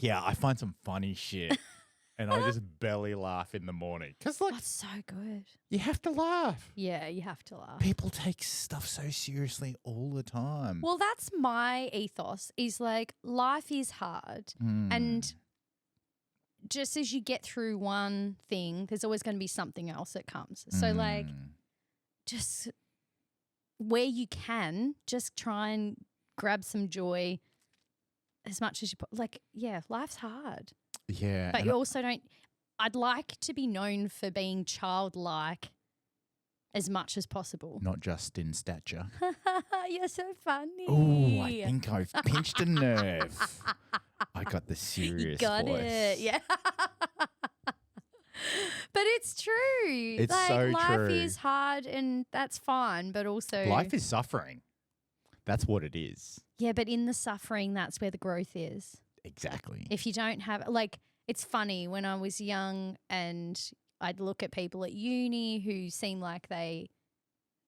Yeah, I find some funny shit and I just belly laugh in the morning. Because like, that's so good. You have to laugh. Yeah, you have to laugh. People take stuff so seriously all the time. Well, that's my ethos is like life is hard and just as you get through one thing, there's always going to be something else that comes. So like just where you can, just try and grab some joy as much as you like, yeah, life's hard. Yeah. But you also don't – I'd like to be known for being childlike as much as possible. Not just in stature. You're so funny. Oh, I think I've pinched a nerve. I got the serious You got voice. it. Yeah. But it's true. It's like, so life true. is hard and that's fine, but also Life is suffering. That's what it is. yeah, but in the suffering, that's where the growth is. Exactly. If you don't have like, it's funny when I was young and I'd look at people at uni who seem like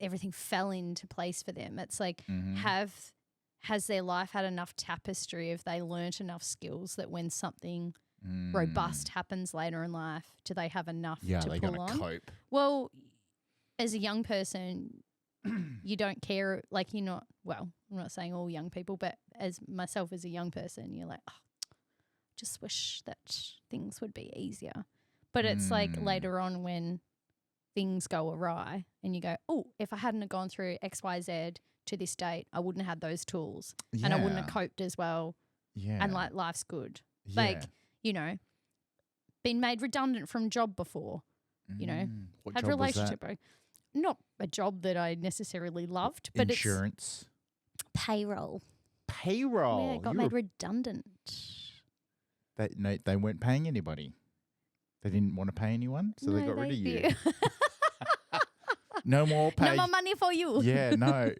everything fell into place for them. It's like has their life had enough tapestry? Have they learnt enough skills that when something robust happens later in life, do they have enough to they're pull gonna on? cope. Well, as a young person, you don't care. Like you're not. Well, I'm not saying all young people, but as myself as a young person, you're like, oh, just wish that things would be easier. But it's like later on when things go awry and you go, oh, if I hadn't have gone through X, Y, Z to this date, I wouldn't have had those tools and I wouldn't have coped as well. Yeah. And like life's good. Yeah. Like, you know, been made redundant from job before, you know, What had job was that? relationship. Not a job that I necessarily loved, but Insurance. it's payroll. Payroll. Yeah, got made redundant. They weren't paying anybody. They didn't want to pay anyone, so they got rid of you. No more pay. No more money for you. Yeah, no.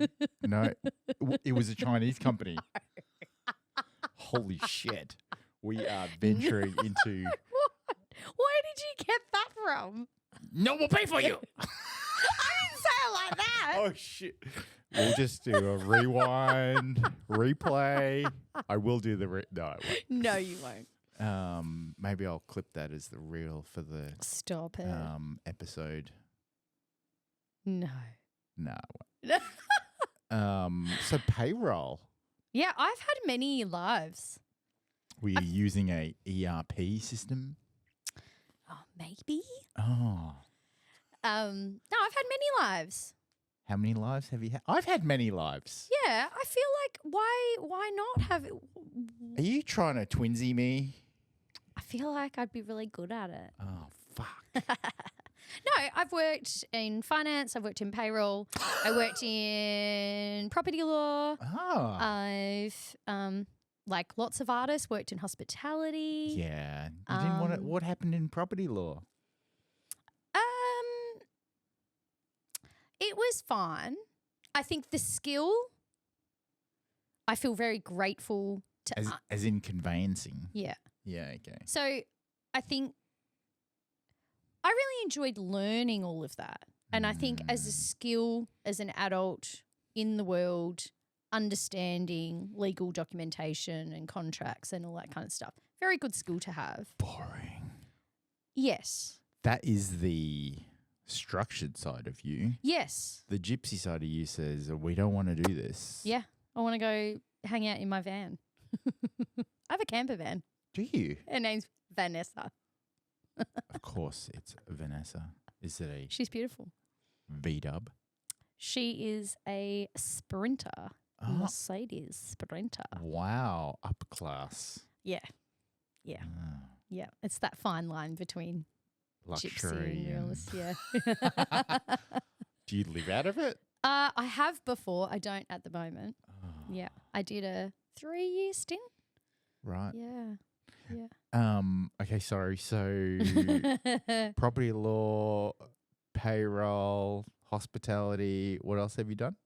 It was a Chinese company. Holy shit. We are venturing into... Where did you get that from? No more pay for you. I didn't say it like that. Oh, shit. We'll just do a rewind, replay. I will do the... No, I won't. No, you won't. Maybe I'll clip that as the reel for the Stop it. episode. No. No. So payroll. Yeah, I've had many lives. Were you using a ERP system? Oh, maybe. Oh. No, I've had many lives. How many lives have you had? I've had many lives. Yeah, I feel like why not have it? Are you trying to twinsy me? I feel like I'd be really good at it. Oh, fuck. No, I've worked in finance. I've worked in payroll. I worked in property law. Oh. I've like lots of artists worked in hospitality. Yeah. You didn't want to. What happened in property law? It was fine. I think the skill, I feel very grateful to. As in conveyancing. Yeah. Yeah. Okay. So I think I really enjoyed learning all of that. And I think as a skill, as an adult in the world, understanding legal documentation and contracts and all that kind of stuff, very good skill to have. Boring. Yes. That is the structured side of you. Yes. The gypsy side of you says, we don't want to do this. Yeah. I want to go hang out in my van. I have a camper van. Do you? Her name's Vanessa. Of course, it's Vanessa. Is it a She's beautiful. V-dub? She is a Sprinter. Oh. Mercedes Sprinter. Wow. Up class. Yeah. Yeah. Oh. Yeah. It's that fine line between gypsy Luxury. and realist. Yeah. Do you live out of it? I have before. I don't at the moment. Oh. Yeah. I did a 3-year stint. Right. Yeah. Yeah. Okay, sorry. So property law, payroll, hospitality. What else have you done?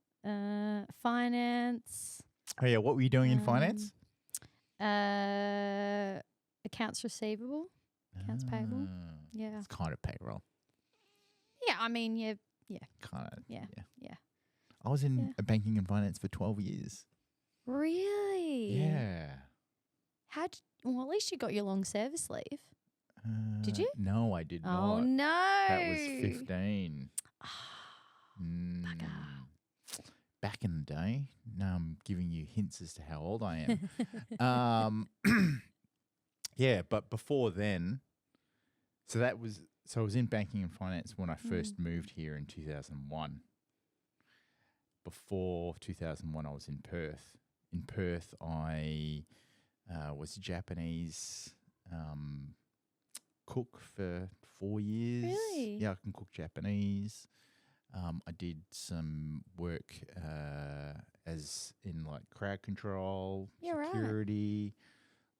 Finance. Oh yeah, what were you doing in finance? Accounts receivable. Accounts payable. Yeah. It's kind of payroll. Yeah, I mean, yeah. Kind of. Yeah. I was in banking and finance for 12 years. Really? Yeah. Well, at least you got your long service leave. Did you? No, I did not. Oh, no. That was 15. Back in the day. Now I'm giving you hints as to how old I am. Yeah, but before then, so I was in banking and finance when I first moved here in 2001. Before 2001, I was in Perth. In Perth, I was a Japanese cook for 4 years. Really? Yeah, I can cook Japanese. I did some work as in like crowd control, security.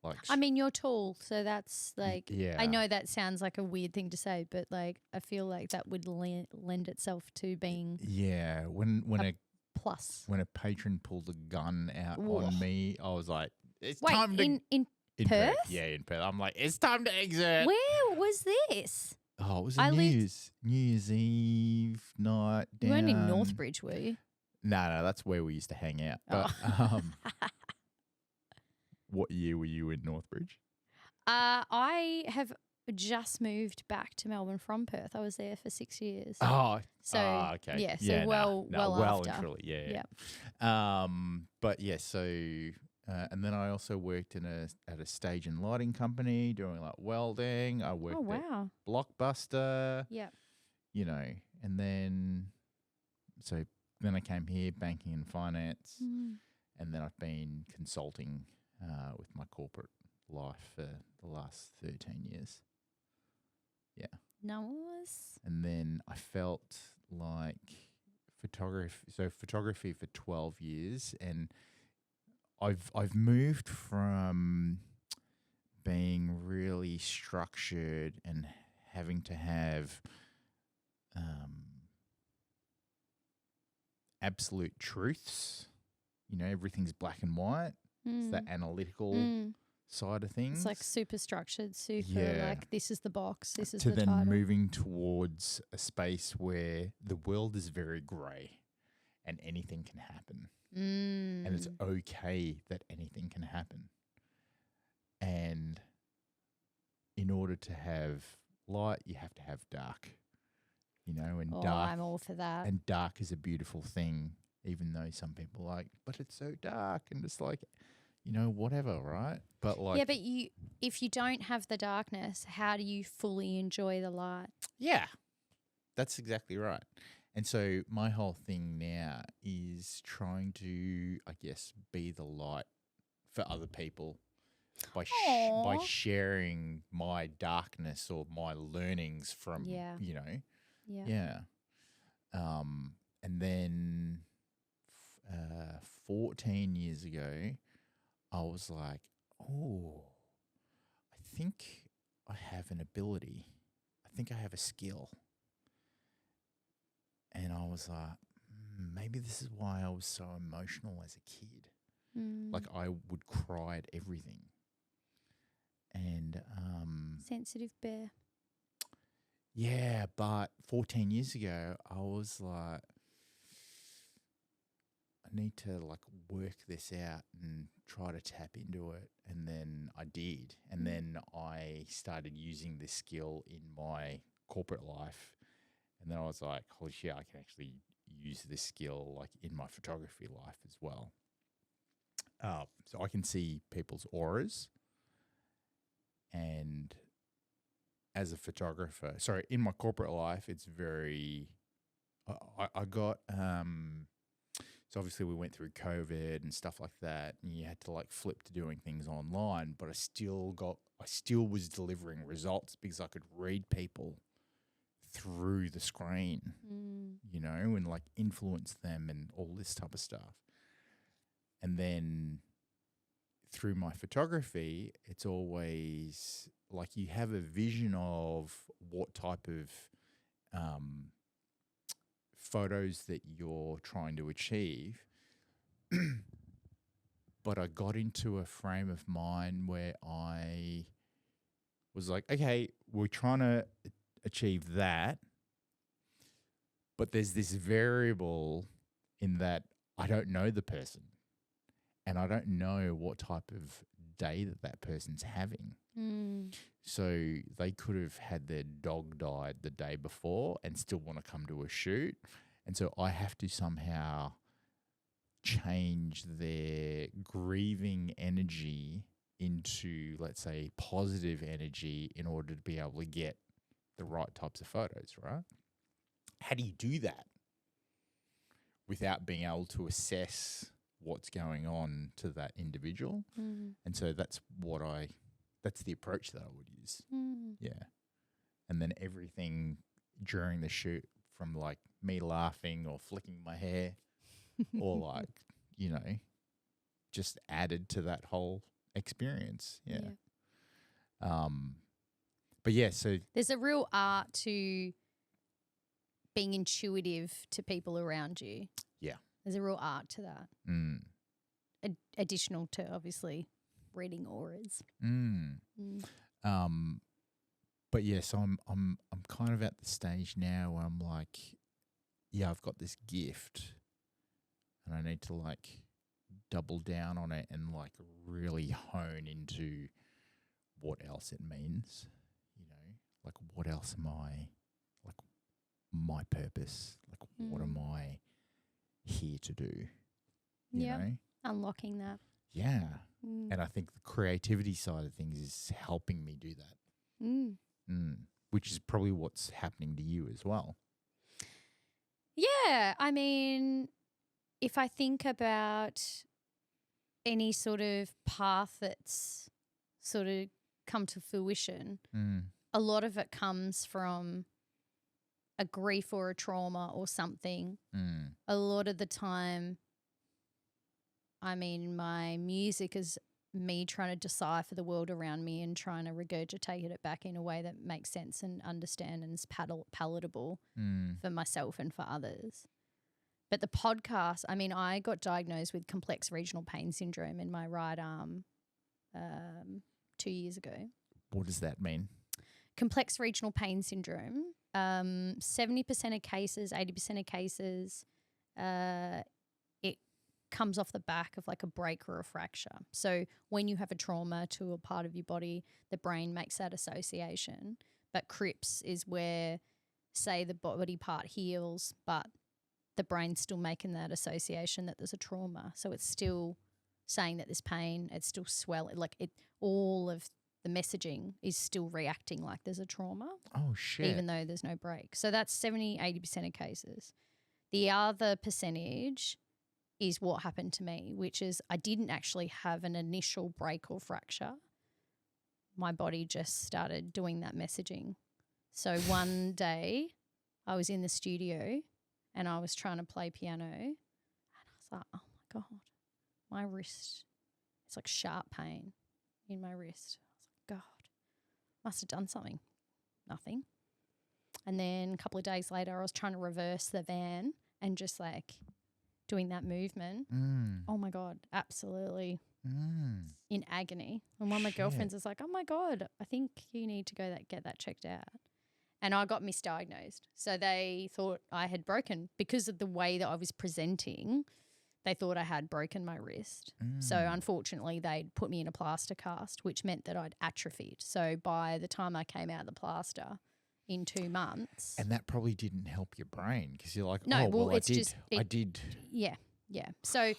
Like, I mean, you're tall, so that's like, yeah. I know that sounds like a weird thing to say, but like, I feel like that would lend itself to being when a plus. when a patron pulled a gun out on me, I was like, it's Wait, time to in in Perth? Yeah, in Perth. I'm like, it's time to exit. Where was this? Oh, it was New Year's Eve night. You weren't in Northbridge, were you? No, that's where we used to hang out. But what year were you in Northbridge? I have just moved back to Melbourne from Perth. I was there for 6 years. Oh, so okay. yeah, so yeah, well after. And truly, yeah. But yeah, so and then I also worked at a stage and lighting company doing like welding. I worked at Blockbuster. Yeah. You know, and then then I came here, banking and finance, and then I've been consulting with my corporate life for the last 13 years. Yeah. Nice. And then I felt like photography for 12 years, and I've moved from being really structured and having to have absolute truths. You know, everything's black and white. It's that analytical side of things. It's like super structured, like this is the box, this is the title. title. To then moving towards a space where the world is very grey and anything can happen. And it's okay that anything can happen. And in order to have light, you have to have dark. You know, and dark. I'm all for that. And dark is a beautiful thing, even though some people are like, but it's so dark, and it's like, you know, whatever, right? But like, yeah, but if you don't have the darkness, how do you fully enjoy the light? Yeah, that's exactly right. And so my whole thing now is trying to, I guess, be the light for other people by sharing my darkness or my learnings from, you know. Yeah. And then 14 years ago, I was like, oh, I think I have an ability. I think I have a skill. And I was like, maybe this is why I was so emotional as a kid. Like I would cry at everything. And sensitive bear. Yeah, but 14 years ago, I was like, I need to like work this out and try to tap into it. And then I did. And then I started using this skill in my corporate life. And then I was like, holy shit, I can actually use this skill like in my photography life as well. So I can see people's auras. And as a photographer, in my corporate life, it's very, I got, so obviously we went through COVID and stuff like that, and you had to like flip to doing things online, but I still was delivering results because I could read people through the screen, you know, and like influence them and all this type of stuff. And then through my photography, it's always like you have a vision of what type of photos that you're trying to achieve. But I got into a frame of mind where I was like, okay, we're trying to achieve that, but there's this variable in that I don't know the person. And I don't know what type of day that person's having. So they could have had their dog died the day before and still want to come to a shoot. And so I have to somehow change their grieving energy into, let's say, positive energy in order to be able to get the right types of photos, right? How do you do that without being able to assess what's going on to that individual? And so that's the approach that I would use. Yeah. And then everything during the shoot, from like me laughing or flicking my hair or like, you know, just added to that whole experience. Yeah. But yeah, so there's a real art to being intuitive to people around you. Yeah. There's a real art to that. Additional to obviously reading auras. But yeah, so I'm kind of at the stage now where I'm like, yeah, I've got this gift and I need to like double down on it and like really hone into what else it means, you know, like what else am I, like my purpose, like what am I here to do, you know? Unlocking that. Yeah. And I think the creativity side of things is helping me do that. Which is probably what's happening to you as well. Yeah. I mean, if I think about any sort of path that's sort of come to fruition, a lot of it comes from a grief or a trauma or something. A lot of the time, I mean, my music is me trying to decipher the world around me and trying to regurgitate it back in a way that makes sense and understand and is palatable for myself and for others. But the podcast, I mean, I got diagnosed with complex regional pain syndrome in my right arm 2 years ago. What does that mean? Complex regional pain syndrome, 70% of cases, 80% of cases, it comes off the back of like a break or a fracture. So when you have a trauma to a part of your body, the brain makes that association. But Crips is where, say, the body part heals, but the brain's still making that association that there's a trauma. So it's still saying that there's pain, it's still swelling, like all of the messaging is still reacting like there's a trauma. Oh, shit. Even though there's no break. So that's 70-80% of cases. The other percentage is what happened to me, which is I didn't actually have an initial break or fracture. My body just started doing that messaging. So one day I was in the studio and I was trying to play piano and I was like, oh my God, my wrist, it's like sharp pain in my wrist. I was like, God, must have done something. Nothing. And then a couple of days later I was trying to reverse the van and just like doing that movement. Oh my God, absolutely in agony. And one of my girlfriends was like, oh my God, I think you need to go get that checked out. And I got misdiagnosed. So they thought I had broken because of the way that I was presenting. They thought I had broken my wrist. So unfortunately they'd put me in a plaster cast, which meant that I'd atrophied. So by the time I came out of the plaster in 2 months. And that probably didn't help your brain because you're like, no, oh, well, it's I did. Yeah, yeah. So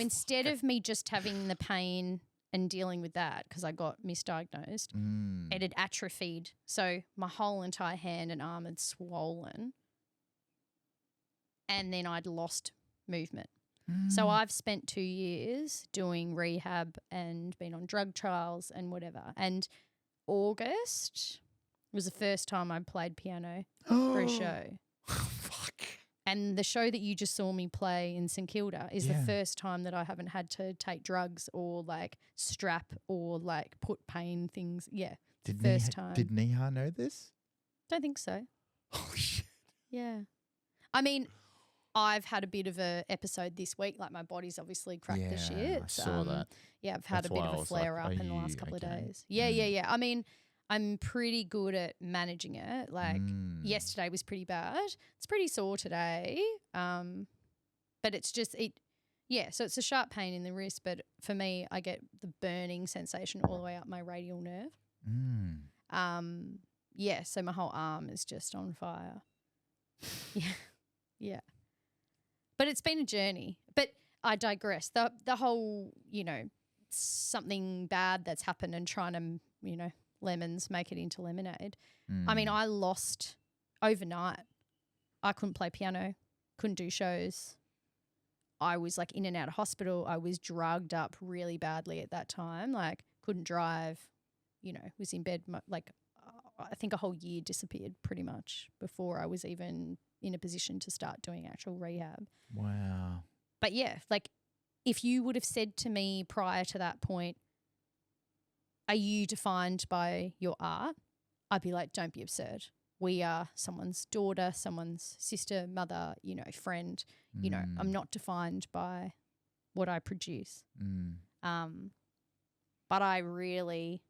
instead of me just having the pain and dealing with that because I got misdiagnosed, it had atrophied. So my whole entire hand and arm had swollen and then I'd lost movement. So I've spent 2 years doing rehab and been on drug trials and whatever. And August was the first time I played piano for a show. Fuck. And the show that you just saw me play in St Kilda is the first time that I haven't had to take drugs or like strap or like put pain things. Yeah, first time. Did Neha know this? Don't think so. Oh, shit. Yeah. I mean, I've had a bit of a episode this week. Like my body's obviously cracked the shit. I saw that. Yeah, I've had a bit of a flare up in the last couple of days. Yeah. I mean, I'm pretty good at managing it. Like yesterday was pretty bad. It's pretty sore today. But it's just so it's a sharp pain in the wrist, but for me I get the burning sensation all the way up my radial nerve. So my whole arm is just on fire. Yeah. But it's been a journey. But I digress. The whole, something bad that's happened and trying to, lemons make it into lemonade. I mean, I lost overnight. I couldn't play piano, couldn't do shows. I was like in and out of hospital. I was drugged up really badly at that time, like couldn't drive, was in bed. I think a whole year disappeared pretty much before I was even in a position to start doing actual rehab. Wow. But yeah, like if you would have said to me prior to that point, are you defined by your art? I'd be like, don't be absurd. We are someone's daughter, someone's sister, mother, friend. I'm not defined by what I produce. But I really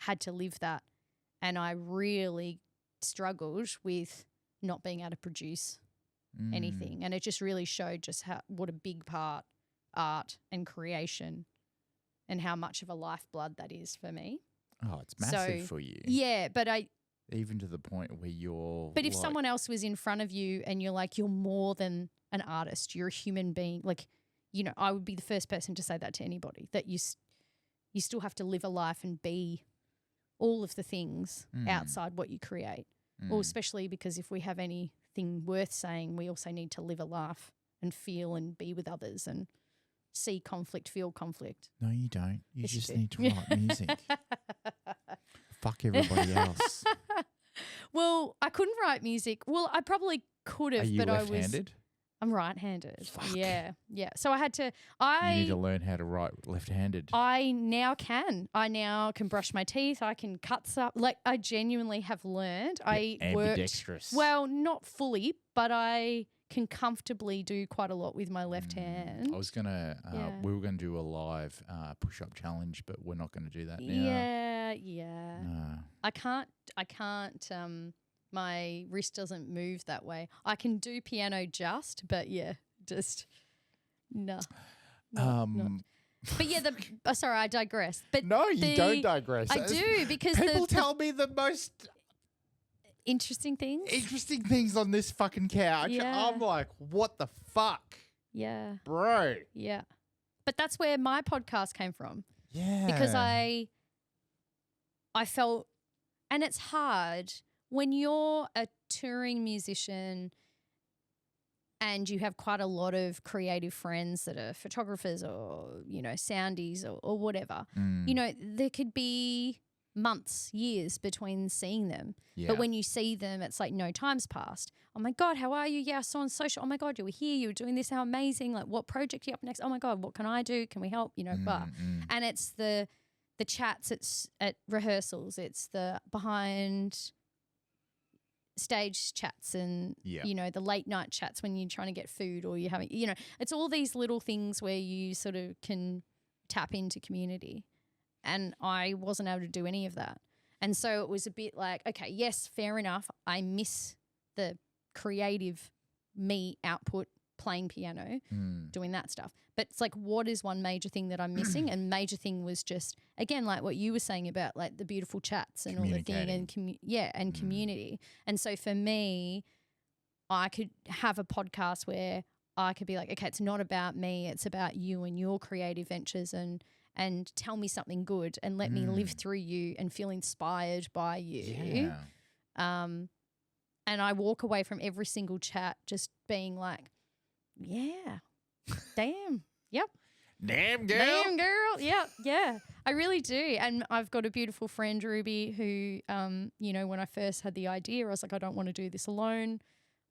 had to live that, and I really struggled with not being able to produce anything. And it just really showed just what a big part art and creation and how much of a lifeblood that is for me. Oh, it's massive for you. Yeah, but even to the point where you're. But if someone else was in front of you and you're like, you're more than an artist, you're a human being. Like, I would be the first person to say that to anybody, that you still have to live a life and be all of the things outside what you create. Well, especially because if we have anything worth saying, we also need to live a life and feel and be with others and see conflict, feel conflict. No, you don't. You just need to write music. Fuck everybody else. Well, I couldn't write music. Well, I probably could have, but left-handed? I'm right-handed. Fuck. Yeah. So I had to. You need to learn how to write left-handed. I now can. I now can brush my teeth. I can cut stuff. Like, I genuinely have learned. I ambidextrous. Well, not fully, but I can comfortably do quite a lot with my left hand. I was gonna. We were gonna do a live push-up challenge, but we're not gonna do that now. Yeah. No. I can't. My wrist doesn't move that way. I can do piano but no. But yeah, sorry, I digress. But no, you don't digress. I do, because people tell me the most interesting things on this fucking couch. Yeah. I'm like, what the fuck? Yeah. Bro. Yeah. But that's where my podcast came from. Yeah. Because I felt, and it's hard when you're a touring musician and you have quite a lot of creative friends that are photographers or, soundies or whatever, there could be months, years between seeing them. Yeah. But when you see them, it's like no time's passed. Oh my God, how are you? Yeah, I saw on social. Oh my God, you were here. You were doing this. How amazing. Like, what project are you up next? Oh my God, what can I do? Can we help? Blah. And it's the chats, it's at rehearsals, it's the behind stage chats and, the late night chats when you're trying to get food or you're having, it's all these little things where you sort of can tap into community. And I wasn't able to do any of that. And so it was a bit like, okay, yes, fair enough. I miss the creative me output, playing piano, doing that stuff. But it's like, what is one major thing that I'm missing? And major thing was just, again, like what you were saying about like the beautiful chats and all the thing and community. And so for me, I could have a podcast where I could be like, okay, it's not about me. It's about you and your creative ventures and tell me something good and let me live through you and feel inspired by you. Yeah. And I walk away from every single chat just being like, yeah, damn, yep. Damn girl. Damn girl, yep, yeah. I really do. And I've got a beautiful friend, Ruby, who, when I first had the idea, I was like, I don't want to do this alone.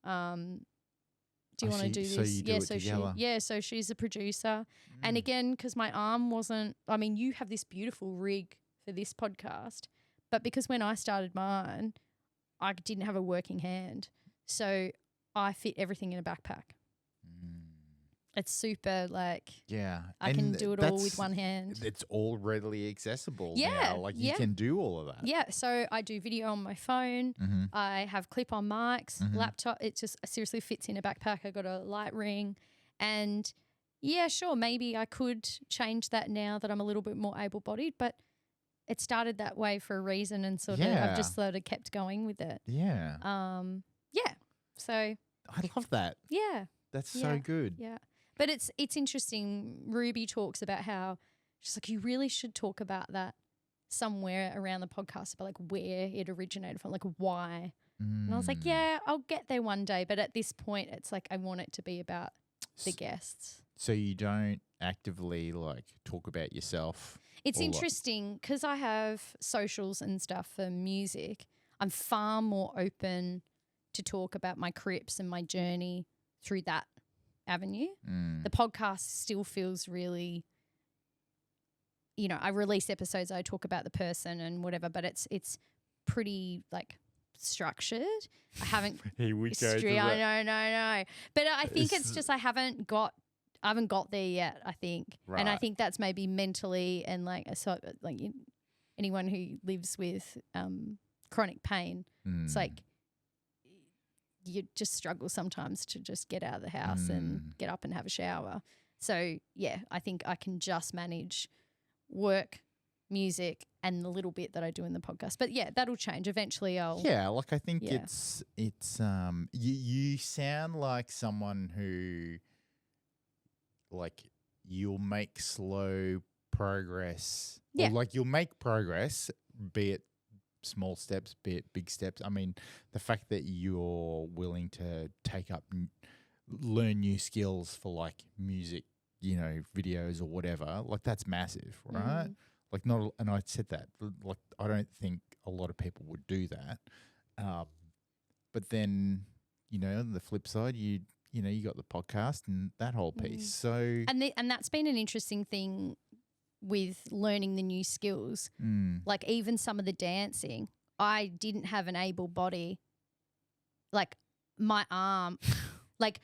Do you want to do this? So you do it together. So she's a producer. And again, because my arm wasn't, you have this beautiful rig for this podcast, but because when I started mine, I didn't have a working hand. So I fit everything in a backpack. It's super I can do it all with one hand. It's all readily accessible now. Like you can do all of that. Yeah. So I do video on my phone. I have clip-on mics, laptop. It just seriously fits in a backpack. I got a light ring. And yeah, sure, maybe I could change that now that I'm a little bit more able-bodied, but it started that way for a reason and sort of I've just sort of kept going with it. Yeah. So I love that. Yeah. That's so good. Yeah. But it's interesting. Ruby talks about how she's like, you really should talk about that somewhere around the podcast, about like where it originated from, like why. And I was like, yeah, I'll get there one day. But at this point, it's like I want it to be about the guests. So you don't actively like talk about yourself? It's interesting because I have socials and stuff for music. I'm far more open to talk about my Crips and my journey through that avenue. The podcast still feels really, you know, I release episodes, I talk about the person and whatever, but it's pretty like structured. I haven't Here we go. I know. But I think it's just I haven't got there yet, I think. Right. And I think that's maybe mentally and like anyone who lives with chronic pain, it's like you just struggle sometimes to just get out of the house and get up and have a shower. So, yeah, I think I can just manage work, music, and the little bit that I do in the podcast. But, yeah, that'll change. Eventually I'll... Yeah, like I think it's you sound like someone who, like, you'll make slow progress. Yeah. Or like you'll make progress, be it small steps, be it big steps. I mean, the fact that you're willing to take up, learn new skills for like music, you know, videos or whatever, like that's massive, right? Like and I said that, like I don't think a lot of people would do that. But then, you know, on the flip side, you know, you got the podcast and that whole piece. So and that's been an interesting thing with learning the new skills. Like even some of the dancing, I didn't have an able body. Like my arm, like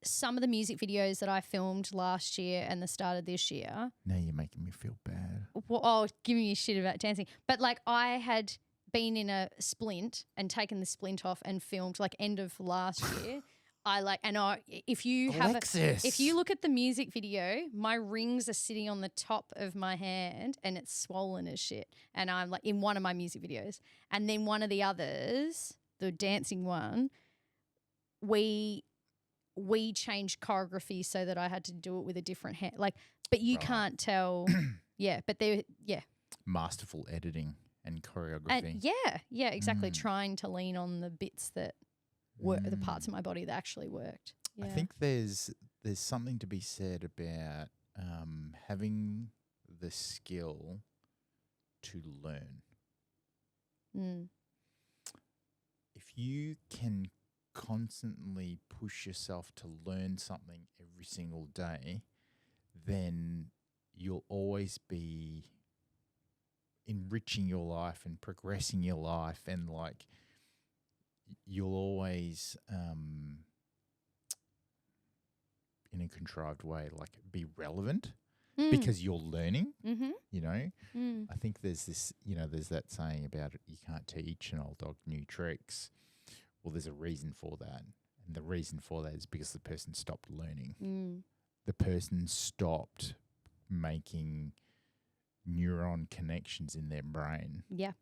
some of the music videos that I filmed last year and the start of this year. Now you're making me feel bad. Well, giving you shit about dancing. But like I had been in a splint and taken the splint off and filmed like end of last year. If you look at the music video, my rings are sitting on the top of my hand and it's swollen as shit. And I'm like in one of my music videos. And then one of the others, the dancing one, we changed choreography so that I had to do it with a different hand. Like, but you can't tell. Masterful editing and choreography. Yeah, exactly. Trying to lean on the bits that were the parts of my body that actually worked. Yeah. I think there's something to be said about having the skill to learn. If you can constantly push yourself to learn something every single day, then you'll always be enriching your life and progressing your life, and like you'll always in a contrived way like be relevant because you're learning. You know, I think there's this, you know, there's that saying about it, you can't teach an old dog new tricks. Well, there's a reason for that, and the reason for that is because the person stopped learning. The person stopped making neuron connections in their brain. Yeah.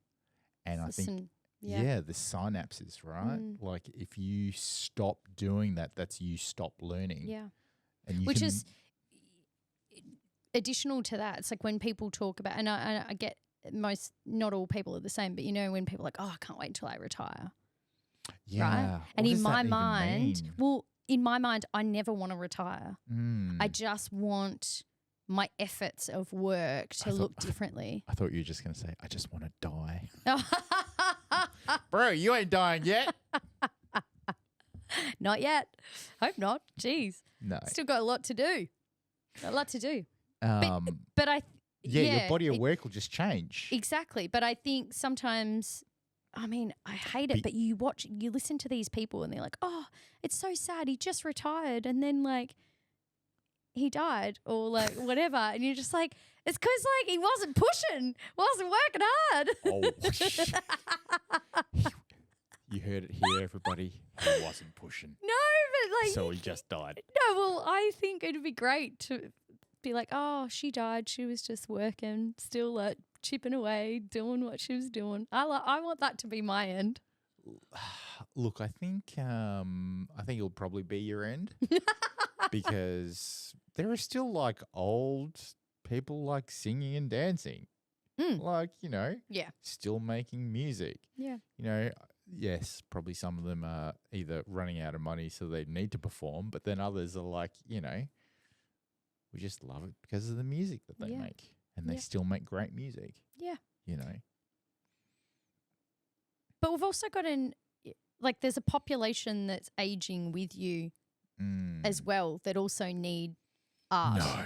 And I think the synapses, right? Like if you stop doing that, that's you stop learning. Yeah. And you Which is additional to that. It's like when people talk about, and I get not all people are the same, but you know, when people are like, oh, I can't wait until I retire. Yeah. Right? And in my mind, I never want to retire. I just want my efforts of work to look differently. I thought you were just going to say, I just want to die. Bro, you ain't dying yet. Not yet. Hope not. Jeez. No. Still got a lot to do. But your body of work will just change. Exactly. But I think sometimes, I mean, I hate it, but you listen to these people and they're like, oh, it's so sad. He just retired and then like he died or like whatever. And you're just like, it's because like he wasn't pushing, wasn't working hard. You heard it here, everybody. He wasn't pushing. No, but like. So he just died. No, well, I think it'd be great to be like, oh, she died. She was just working, still like chipping away, doing what she was doing. I want that to be my end. Look, I think it'll probably be your end because there are still like old people like singing and dancing. Like, still making music. Yeah. Yes, probably some of them are either running out of money so they need to perform, but then others are like, we just love it because of the music that they make. And they still make great music. Yeah. But we've also got there's a population that's aging with you as well that also need art. No.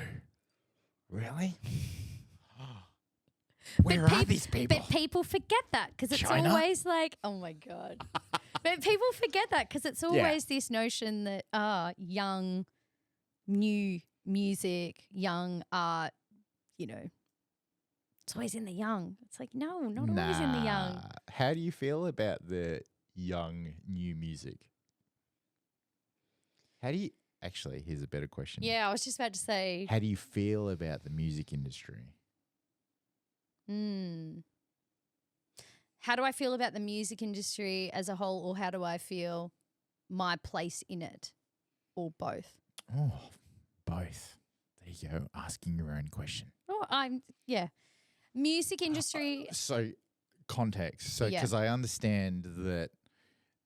Really? Where are these people? But people forget that because it's always like, oh my God. But people forget that because it's always this notion that young, new music, young art, it's always in the young. It's like, no, not always in the young. How do you feel about the young, new music? Actually, here's a better question. Yeah, I was just about to say. How do you feel about the music industry? How do I feel about the music industry as a whole, or how do I feel my place in it, or both? Oh, both. There you go, asking your own question. Music industry. So context. So because I understand that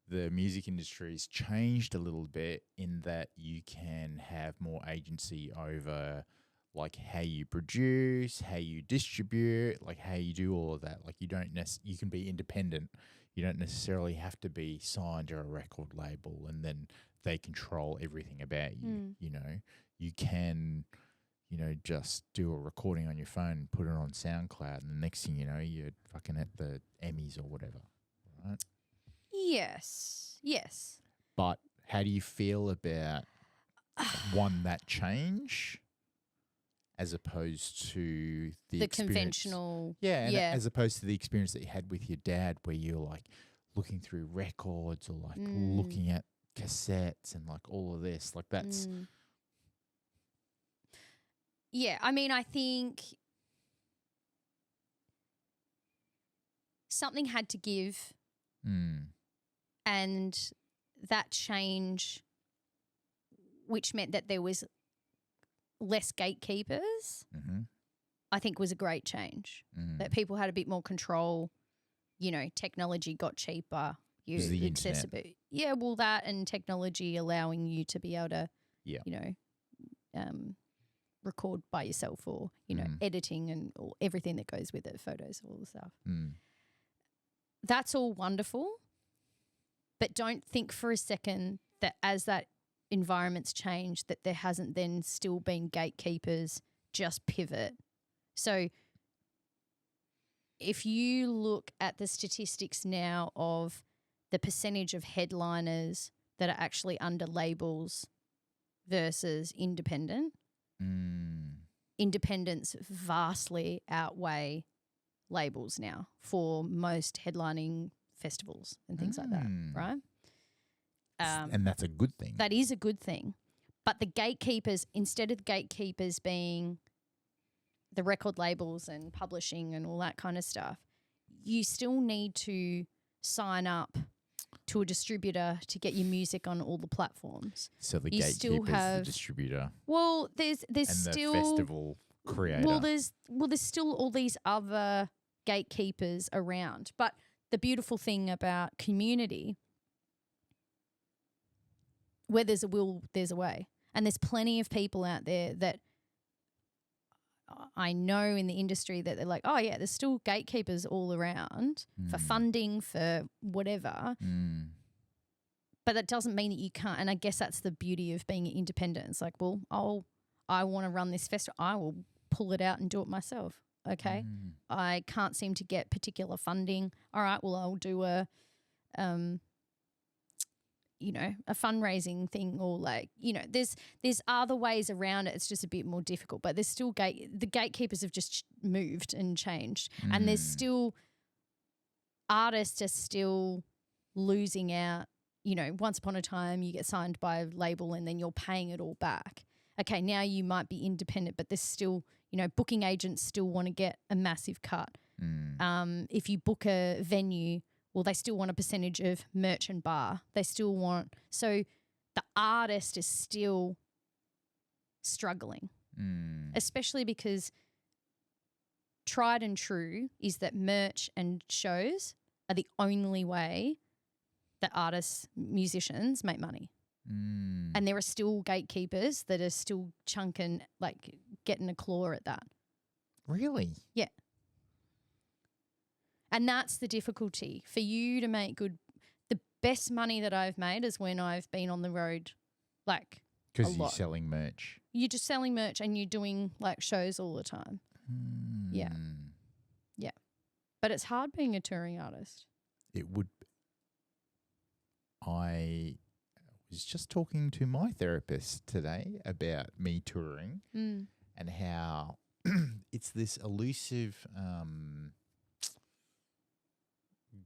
the music industry's changed a little bit in that you can have more agency over like how you produce, how you distribute, like how you do all of that. Like you can be independent. You don't necessarily have to be signed to a record label and then they control everything about you. You can, just do a recording on your phone and put it on SoundCloud, and the next thing you know, you're fucking at the Emmys or whatever, right? Yes. But how do you feel about that change as opposed to the conventional? As opposed to the experience that you had with your dad where you're like looking through records or like looking at cassettes and like all of this. Like that's... Yeah, I mean, I think something had to give and that change, which meant that there was less gatekeepers, I think was a great change. That people had a bit more control, technology got cheaper. The internet. Yeah, well, that and technology allowing you to be able to, record by yourself or, editing and everything that goes with it, photos, all the stuff. That's all wonderful, but don't think for a second that as that environment's changed that there hasn't then still been gatekeepers just pivot. So if you look at the statistics now of the percentage of headliners that are actually under labels versus independent, independents vastly outweigh labels now for most headlining festivals and things like that, right? And that's a good thing. That is a good thing. But the gatekeepers, instead of gatekeepers being the record labels and publishing and all that kind of stuff, you still need to sign up to a distributor to get your music on all the platforms. So the gatekeeper's the distributor. Well, there's and still the festival creator. Well, there's still all these other gatekeepers around. But the beautiful thing about community, where there's a will, there's a way. And there's plenty of people out there that I know in the industry that they're like, oh, yeah, there's still gatekeepers all around for funding, for whatever. But that doesn't mean that you can't. And I guess that's the beauty of being independent. It's like, well, I want to run this festival. I will pull it out and do it myself. Okay. I can't seem to get particular funding. All right, well, I'll do a fundraising thing, or like, there's other ways around it. It's just a bit more difficult, but there's still the gatekeepers have just moved and changed, and there's still artists are still losing out. Once upon a time you get signed by a label and then you're paying it all back. Okay, now you might be independent, but there's still, booking agents still want to get a massive cut. If you book a venue, well, they still want a percentage of merch and bar. They still want... So the artist is still struggling, especially because tried and true is that merch and shows are the only way that artists, musicians make money. And there are still gatekeepers that are still chunking, like getting a claw at that. Really? Yeah. And that's the difficulty for you to make good. The best money that I've made is when I've been on the road, like because you're selling merch. You're just selling merch and you're doing like shows all the time. Yeah. Yeah. But it's hard being a touring artist. It would. I was just talking to my therapist today about me touring and how it's this elusive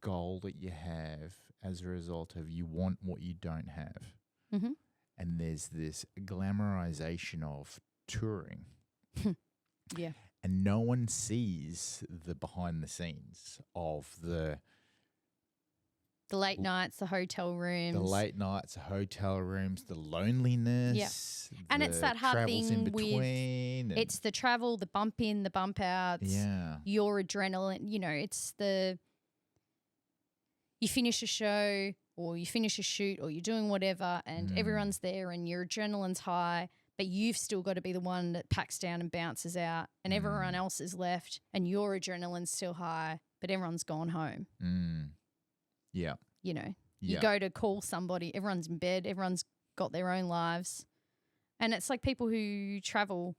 goal that you have as a result of you want what you don't have. Mm-hmm. And there's this glamorization of touring. Yeah. And no one sees the behind the scenes of the late nights, the hotel rooms. The late nights, the hotel rooms, the loneliness. Yeah. And it's that hard thing in between. It's the travel, the bump in, the bump outs. Yeah. Your adrenaline. You know, it's you finish a show or you finish a shoot or you're doing whatever and everyone's there and your adrenaline's high, but you've still got to be the one that packs down and bounces out and everyone else is left and your adrenaline's still high, but everyone's gone home. Yeah. You know, you go to call somebody, everyone's in bed, everyone's got their own lives. And it's like people who travel,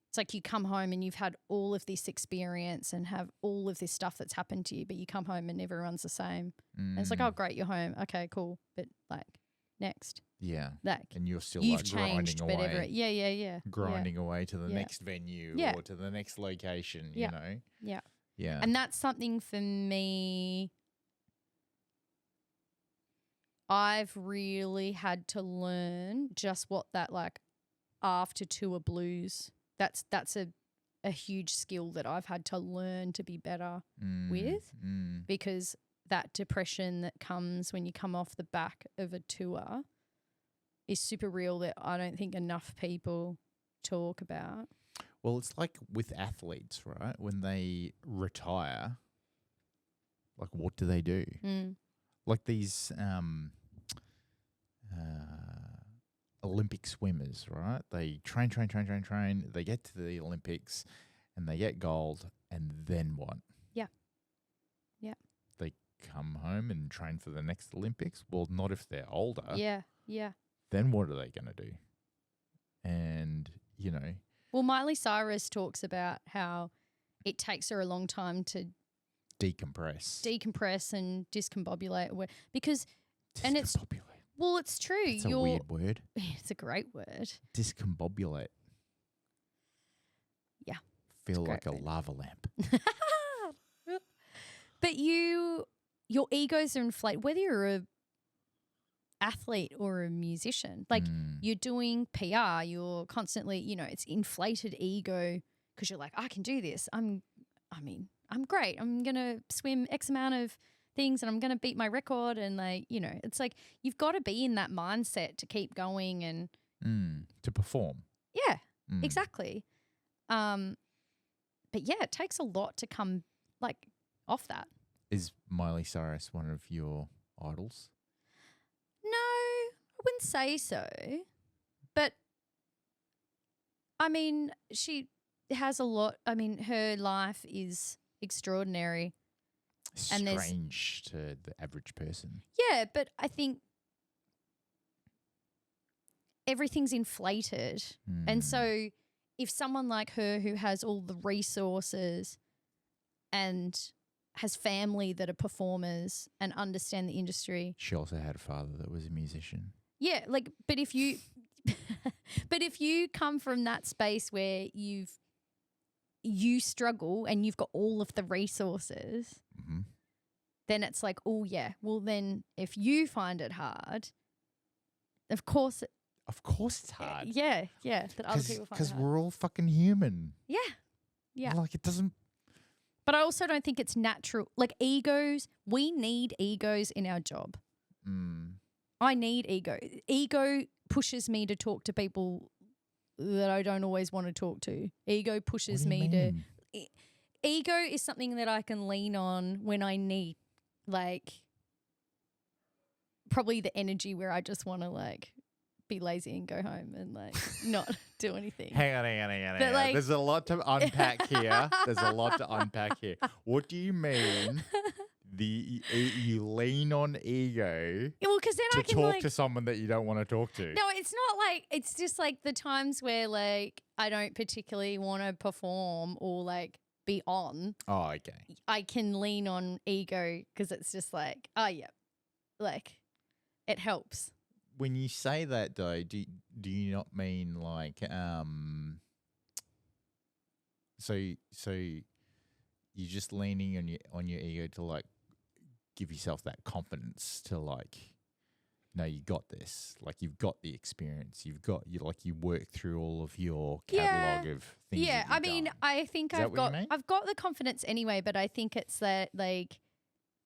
it's like you come home and you've had all of this experience and have all of this stuff that's happened to you, but you come home and everyone's the same. And it's like, oh, great, you're home. Okay, cool. But like next. Yeah. Like, and you're still you've like changed, grinding away. whatever. Yeah. Grinding away to the next venue or to the next location, you know? Yeah. Yeah. And that's something for me I've really had to learn just what that like after tour blues. That's a huge skill that I've had to learn to be better with because that depression that comes when you come off the back of a tour is super real that I don't think enough people talk about. Well, it's like with athletes, right? When they retire, like what do they do? Like these Olympic swimmers, right? They train. They get to the Olympics and they get gold, and then what? Yeah. They come home and train for the next Olympics. Well, not if they're older. Yeah. Then what are they going to do? And, you know. Well, Miley Cyrus talks about how it takes her a long time to decompress and discombobulate because and it's well, it's true. It's a weird word. It's a great word. Discombobulate. Yeah. Feel like a lava lamp. But your egos are inflated, whether you're a athlete or a musician. Like you're doing PR, you're constantly, you know, it's inflated ego because you're like, I can do this. I'm great. I'm going to swim X amount of things and I'm going to beat my record. And like, you know, it's like you've got to be in that mindset to keep going and to perform. Yeah, exactly. But yeah, it takes a lot to come like off that. Is Miley Cyrus one of your idols? No, I wouldn't say so. But I mean, she has a lot. I mean, her life is extraordinary. Strange to the average person. Yeah, but I think everything's inflated. And so if someone like her who has all the resources and has family that are performers and understand the industry. She also had a father that was a musician. Yeah, like, but if you come from that space where you struggle and you've got all of the resources, then it's like, oh yeah, well then if you find it hard, of course it's hard. Yeah, that other people find it hard. Because we're all fucking human. Yeah. Like it doesn't. But I also don't think it's natural. Like egos, we need egos in our job. I need ego. Ego pushes me to talk to people that I don't always want to talk to. Ego pushes me to. ego is something that I can lean on when I need, like, probably the energy where I just want to, like, be lazy and go home and, like, not do anything. Hang on. But, like, there's a lot to unpack here. What do you mean? You lean on ego Well, because then to I can talk like, to someone that you don't want to talk to. No, it's not like, it's just like the times where like I don't particularly want to perform or like be on. Oh, okay. I can lean on ego because it's just like, oh yeah, like it helps. When you say that though, do you not mean like so you're just leaning on your ego to like give yourself that confidence to like, no, you got this. Like you've got the experience. You work through all of your catalog of things. Yeah, I mean, done. I think I've got the confidence anyway, but I think it's that like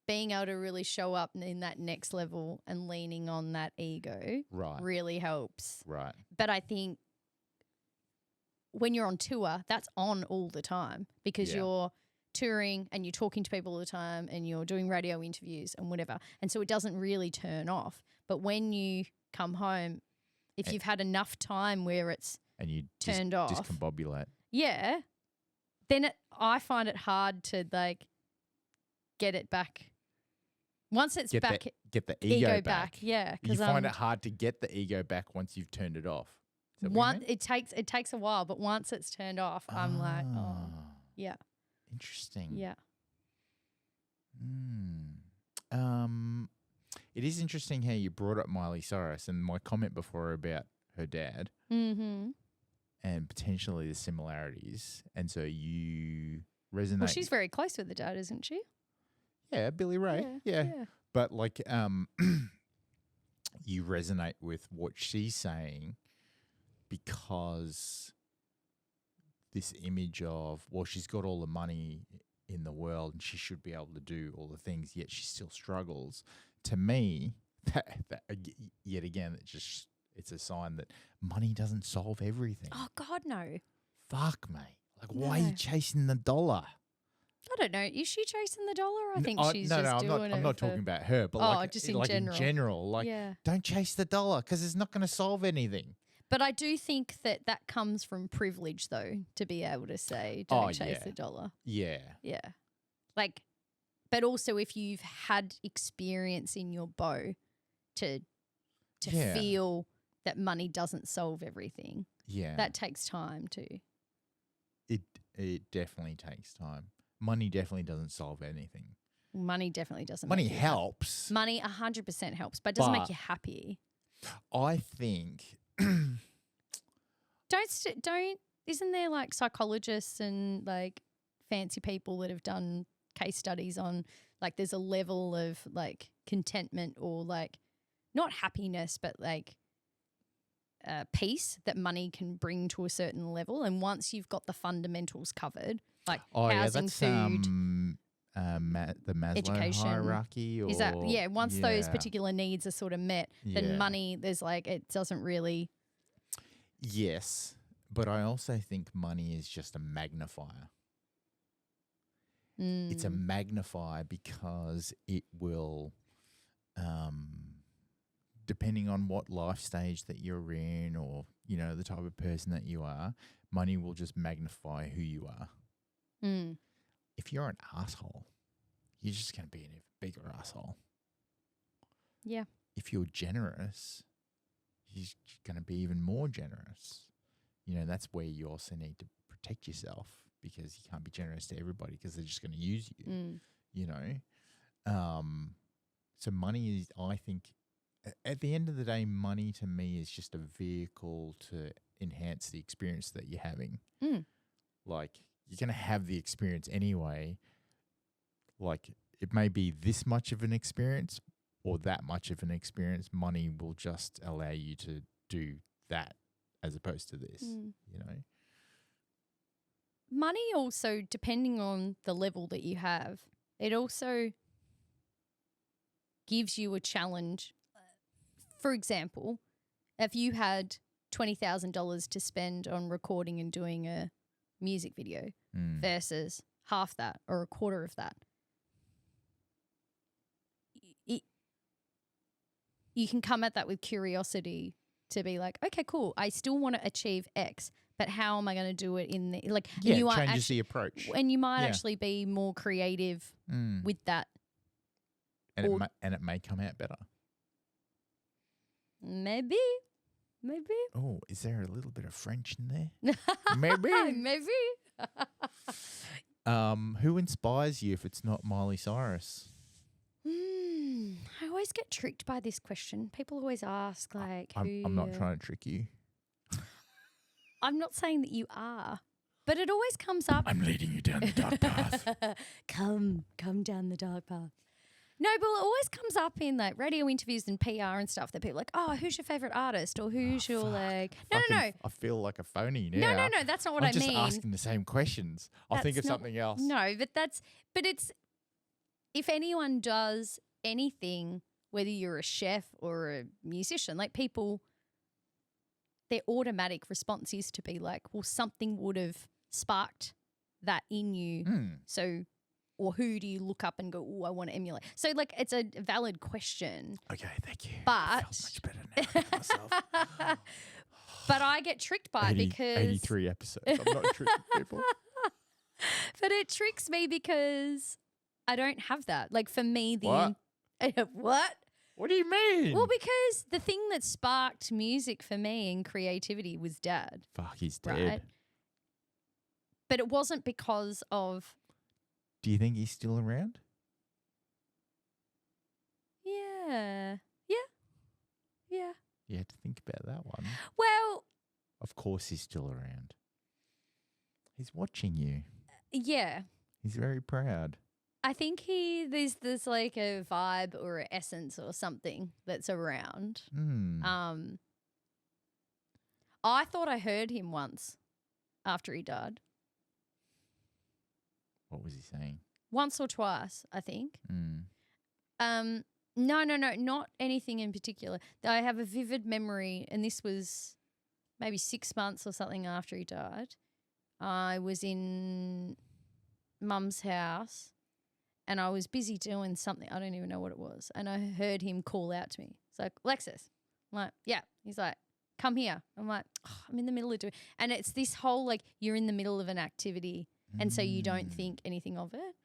being able to really show up in that next level and leaning on that ego really helps. Right. But I think when you're on tour, that's on all the time because you're touring and you're talking to people all the time and you're doing radio interviews and whatever. And so it doesn't really turn off. But when you come home, if you've had enough time where it's turned off, discombobulate. Yeah. Then I find it hard to like get it back. Once it's back, get the ego back. Yeah. You find it hard to get the ego back once you've turned it off. It takes a while, but once it's turned off, I'm like, oh, yeah. Interesting. Yeah. It is interesting how you brought up Miley Cyrus and my comment before about her dad and potentially the similarities. And so you resonate. Well, she's very close with the dad, isn't she? Yeah, Billy Ray. Yeah. But like you resonate with what she's saying because this image of, well, she's got all the money in the world and she should be able to do all the things, yet she still struggles. To me, that yet again, it's a sign that money doesn't solve everything. Oh, God, no. Fuck, mate. Like, why are you chasing the dollar? I don't know. Is she chasing the dollar? I think she's doing it. I'm not talking about her, but just in like general. in general, like don't chase the dollar because it's not going to solve anything. But I do think that comes from privilege, though, to be able to say, don't chase the dollar. Yeah. Yeah. Like, but also if you've had experience in your bow to feel that money doesn't solve everything. Yeah. That takes time too. It definitely takes time. Money definitely doesn't solve anything. Money definitely doesn't. Money helps. Money 100% helps, but it doesn't make you happy. I think... don't isn't there like psychologists and like fancy people that have done case studies on like there's a level of like contentment or like not happiness but like peace that money can bring to a certain level, and once you've got the fundamentals covered like housing, food, the Maslow education hierarchy, or is that once those particular needs are sort of met, then money there's like it doesn't really. Yes, but I also think money is just a magnifier. It's a magnifier because it will, depending on what life stage that you're in or, you know, the type of person that you are, money will just magnify who you are. If you're an asshole, you're just going to be an even bigger asshole. Yeah. If you're generous, you're going to be even more generous. You know, that's where you also need to protect yourself because you can't be generous to everybody because they're just going to use you, you know. So money is, I think, at the end of the day, money to me is just a vehicle to enhance the experience that you're having. Like, you're going to have the experience anyway. Like, it may be this much of an experience or that much of an experience. Money will just allow you to do that as opposed to this, you know. Money also, depending on the level that you have, it also gives you a challenge. For example, if you had $20,000 to spend on recording and doing a music video versus half that or a quarter of that, you can come at that with curiosity to be like, okay, cool. I still want to achieve X, but how am I going to do it in the like? Yeah, you changes the approach. And you might actually be more creative with that. And it may come out better. Maybe. Oh, is there a little bit of French in there? Maybe. Who inspires you if it's not Miley Cyrus? I always get tricked by this question. People always ask, like, I'm not trying to trick you. I'm not saying that you are, but it always comes up. I'm leading you down the dark path. Come down the dark path. No, but it always comes up in like radio interviews and PR and stuff that people are like, oh, who's your favorite artist or who's your like? No. I feel like a phony now. No. That's not what I mean. I'm just asking the same questions. I'll think of something else. No, but it's if anyone does anything, whether you're a chef or a musician, like people, their automatic response is to be like, well, something would have sparked that in you. So. Or who do you look up and go, oh, I want to emulate? So, like, it's a valid question. Okay, thank you. But I feel much better now about myself. But I get tricked by it because 83 episodes. I'm not tricking people. But it tricks me because I don't have that. Like, for me, What? What? What do you mean? Well, because the thing that sparked music for me and creativity was Dad. Fuck, he's right? dead. But it wasn't because of. Do you think he's still around? Yeah. You had to think about that one. Well. Of course he's still around. He's watching you. Yeah. He's very proud. I think there's like a vibe or an essence or something that's around. I thought I heard him once after he died. What was he saying? Once or twice, I think. No, not anything in particular. I have a vivid memory, and this was maybe 6 months or something after he died. I was in Mum's house, and I was busy doing something. I don't even know what it was. And I heard him call out to me. It's like, Alexis. I'm like, yeah. He's like, come here. I'm like, oh, I'm in the middle of doing. And it's this whole like you're in the middle of an activity. And so you don't think anything of it.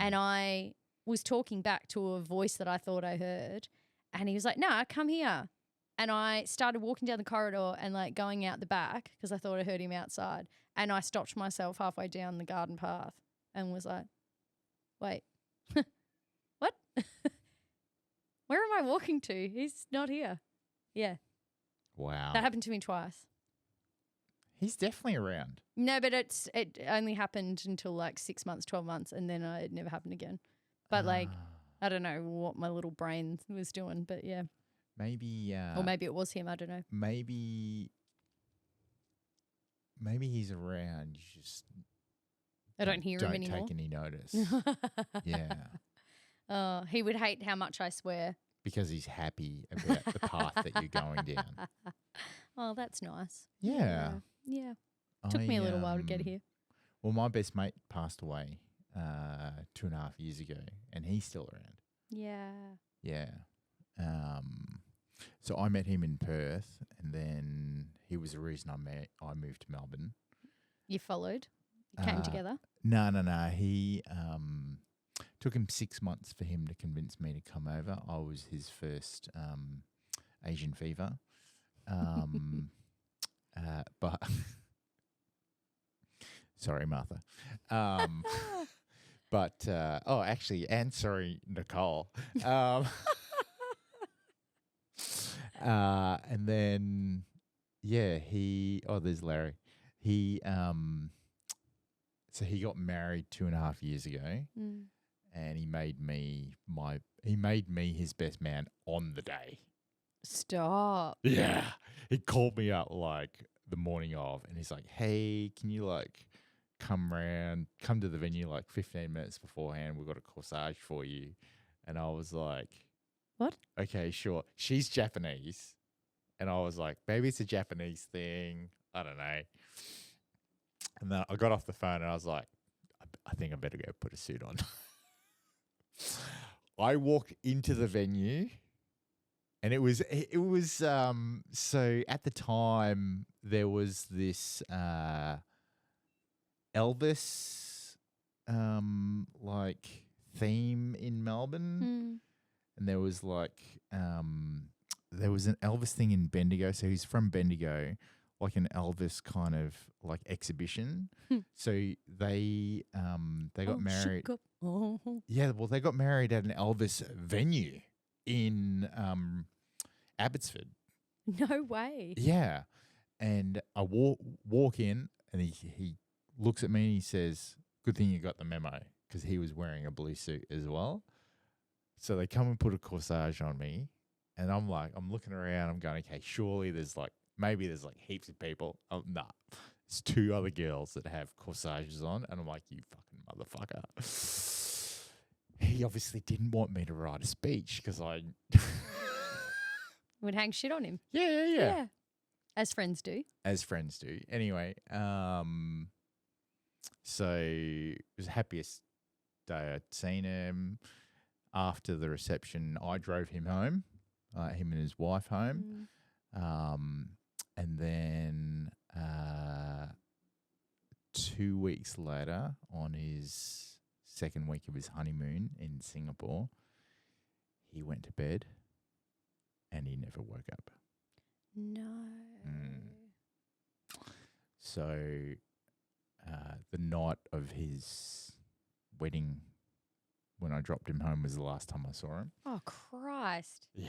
And I was talking back to a voice that I thought I heard. And he was like, nah, come here. And I started walking down the corridor and like going out the back because I thought I heard him outside. And I stopped myself halfway down the garden path and was like, wait, what? Where am I walking to? He's not here. Yeah. Wow. That happened to me twice. He's definitely around. No, but it only happened until like 6 months, 12 months, and then it never happened again. But like, I don't know what my little brain was doing, but yeah. Maybe. Or maybe it was him, I don't know. Maybe he's around. You just. I don't hear him anymore. Don't take any notice. Yeah. He would hate how much I swear. Because he's happy about the path that you're going down. Oh, that's nice. Yeah. Yeah. Took me a little while to get here. Well, my best mate passed away 2.5 years ago, and he's still around. Yeah. Yeah. So I met him in Perth, and then he was the reason I moved to Melbourne. You followed? You came together? No. He took him 6 months for him to convince me to come over. I was his first Asian fever. But sorry, Martha. But actually, and sorry, Nicole. And then there's Larry. So he got married 2.5 years ago, and he made me his best man on the day. Stop. Yeah. He called me up like the morning of, and he's like, hey, can you like come to the venue like 15 minutes beforehand? We've got a corsage for you. And I was like, what? Okay, sure. She's Japanese. And I was like, maybe it's a Japanese thing. I don't know. And then I got off the phone and I was like, I think I better go put a suit on. I walked into the venue, and it was so at the time there was this Elvis like theme in Melbourne, and there was there was an Elvis thing in Bendigo. So he's from Bendigo, like an Elvis kind of like exhibition. So they got married. Yeah, well, they got married at an Elvis venue in Abbotsford. No way. Yeah, and I walk in, and he looks at me and he says, "Good thing you got the memo," because he was wearing a blue suit as well. So they come and put a corsage on me, and I'm looking around, I'm going, okay, surely maybe there's heaps of people. Oh, nah, it's 2 other girls that have corsages on, and I'm like, you fucking motherfucker. He obviously didn't want me to write a speech because I would hang shit on him. Yeah. As friends do. Anyway, so it was the happiest day I'd seen him. After the reception, I drove him home, him and his wife home. And then 2 weeks later, on his second week of his honeymoon in Singapore, he went to bed and he never woke up. No. So the night of his wedding, when I dropped him home, was the last time I saw him. Oh, Christ. Yeah.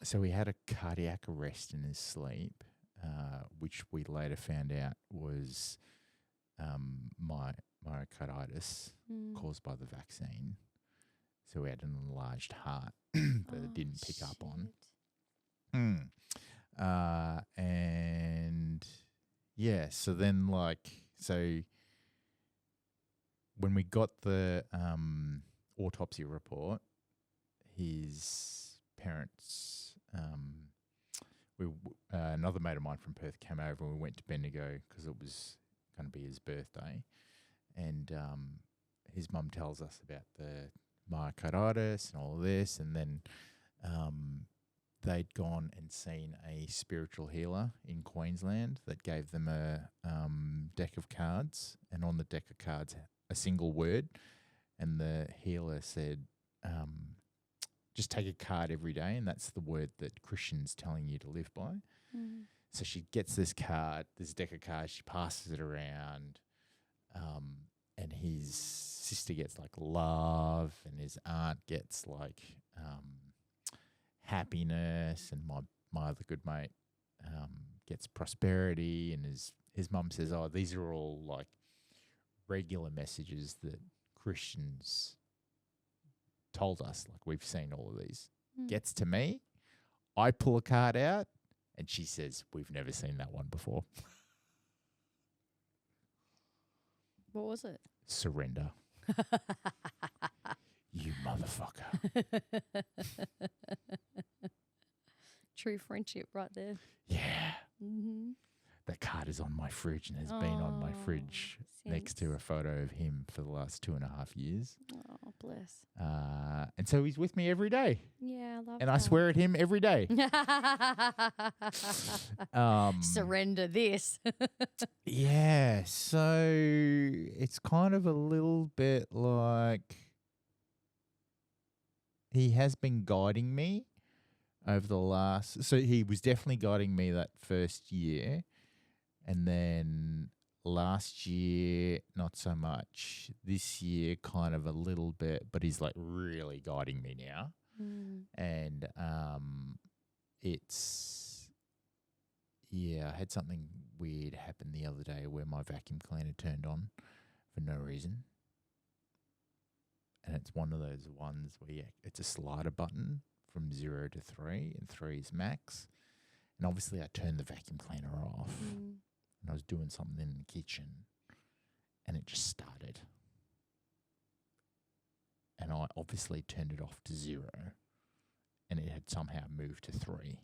So he had a cardiac arrest in his sleep, which we later found out was myocarditis caused by the vaccine. So he had an enlarged heart that it didn't pick up on. And yeah, so then when we got the autopsy report, his parents, another mate of mine from Perth came over and we went to Bendigo because it was going to be his birthday. And his mum tells us about the myocarditis and all of this. And then they'd gone and seen a spiritual healer in Queensland that gave them a deck of cards. And on the deck of cards, a single word. And the healer said, just take a card every day, and that's the word that Christian's telling you to live by. So she gets this deck of cards, she passes it around, and his sister gets love, and his aunt gets happiness, and my other good mate gets prosperity, and his mum says, oh, these are all regular messages that Christians told us, we've seen all of these. Gets to me, I pull a card out, and she says, we've never seen that one before. What was it? Surrender. You motherfucker. True friendship right there. Yeah. That card is on my fridge and has been on my fridge next to a photo of him for the last 2.5 years. Oh, bless. And so he's with me every day. Yeah, I love and that. I swear at him every day. Surrender this. Yeah, so it's kind of a little bit he has been guiding me over the last... So he was definitely guiding me that first year. And then last year, not so much. This year, kind of a little bit, but he's really guiding me now. And I had something weird happen the other day where my vacuum cleaner turned on for no reason. And it's one of those ones where it's a slider button from 0 to 3, and 3 is max. And obviously I turned the vacuum cleaner off. And I was doing something in the kitchen, and it just started. And I obviously turned it off to 0, and it had somehow moved to 3.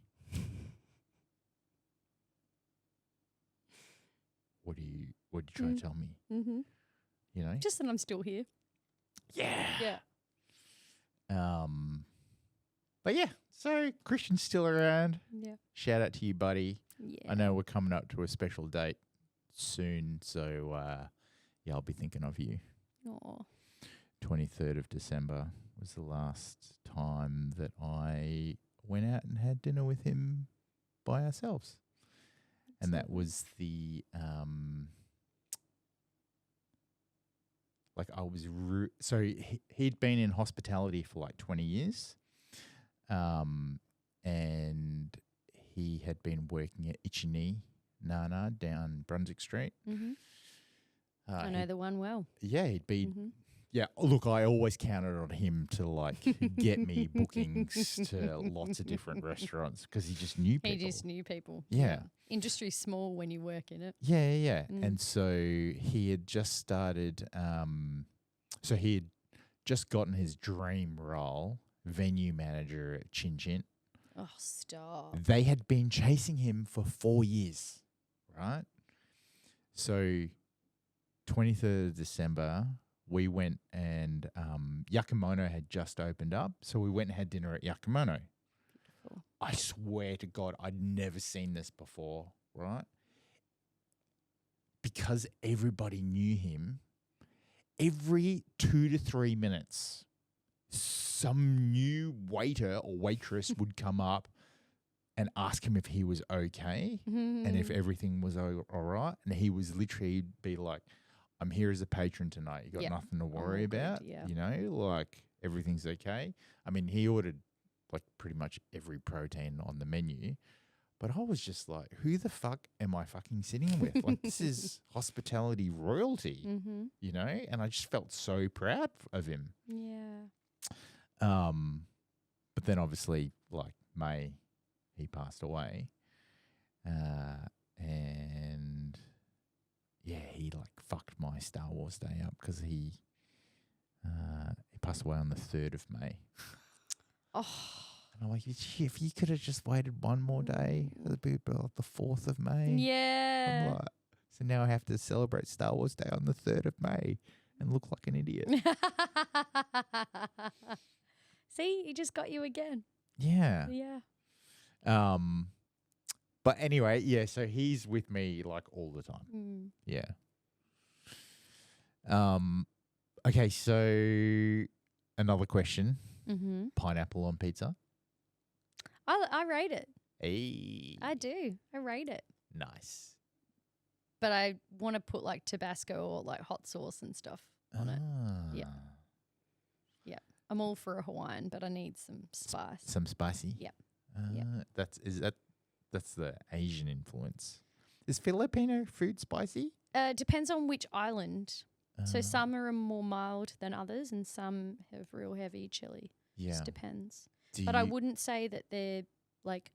What do you What are you trying to tell me? Mm-hmm. You know? Just that I'm still here. Yeah. Yeah. But yeah, so Christian's still around. Yeah. Shout out to you, buddy. Yeah. I know we're coming up to a special date soon, so yeah, I'll be thinking of you. Aw. 23rd of December was the last time that I went out and had dinner with him by ourselves. And that was the like I was so he'd been in hospitality for like 20 years. And he had been working at Ichini Nana down Brunswick Street. Mm-hmm. I know the one well. Yeah, he'd be. Mm-hmm. Yeah, look, I always counted on him to like get me bookings to lots of different restaurants because he just knew people. He just knew people. Yeah. Industry's small when you work in it. Yeah. And so he had just started. So he had just gotten his dream role, venue manager at Chin Chin. Oh, stop. They had been chasing him for 4 years, right? So 23rd of December, we went and Yakumono had just opened up. So we went and had dinner at Yakumono. Beautiful. I swear to God, I'd never seen this before, right? Because everybody knew him, every 2 to 3 minutes, some new waiter or waitress would come up and ask him if he was okay and if everything was all right. And he was literally be like, I'm here as a patron tonight. You got nothing to worry about. Good, you know, like everything's okay. I mean, he ordered like pretty much every protein on the menu. But I was just like, who the fuck am I fucking sitting with? Like, this is hospitality royalty, you know? And I just felt so proud of him. Yeah. But then obviously, like, May, he passed away. And, yeah, he, like, fucked my Star Wars day up because he passed away on the 3rd of May. Oh. And I'm like, if you could have just waited one more day, it would be about the 4th of May. Yeah. I'm like, so now I have to celebrate Star Wars Day on the 3rd of May and look like an idiot. See, he just got you again. Yeah. Yeah. But anyway, yeah, so he's with me like all the time. Mm. Yeah. Okay, so another question. Mm-hmm. Pineapple on pizza? I rate it. Hey. I do. I rate it. Nice. But I want to put like Tabasco or like hot sauce and stuff on it. Yeah. Yeah. I'm all for a Hawaiian, but I need some spice. Some spicy? Yeah. That's the Asian influence. Is Filipino food spicy? Depends on which island. So some are more mild than others and some have real heavy chili. Yeah. Just depends. But I wouldn't say that they're like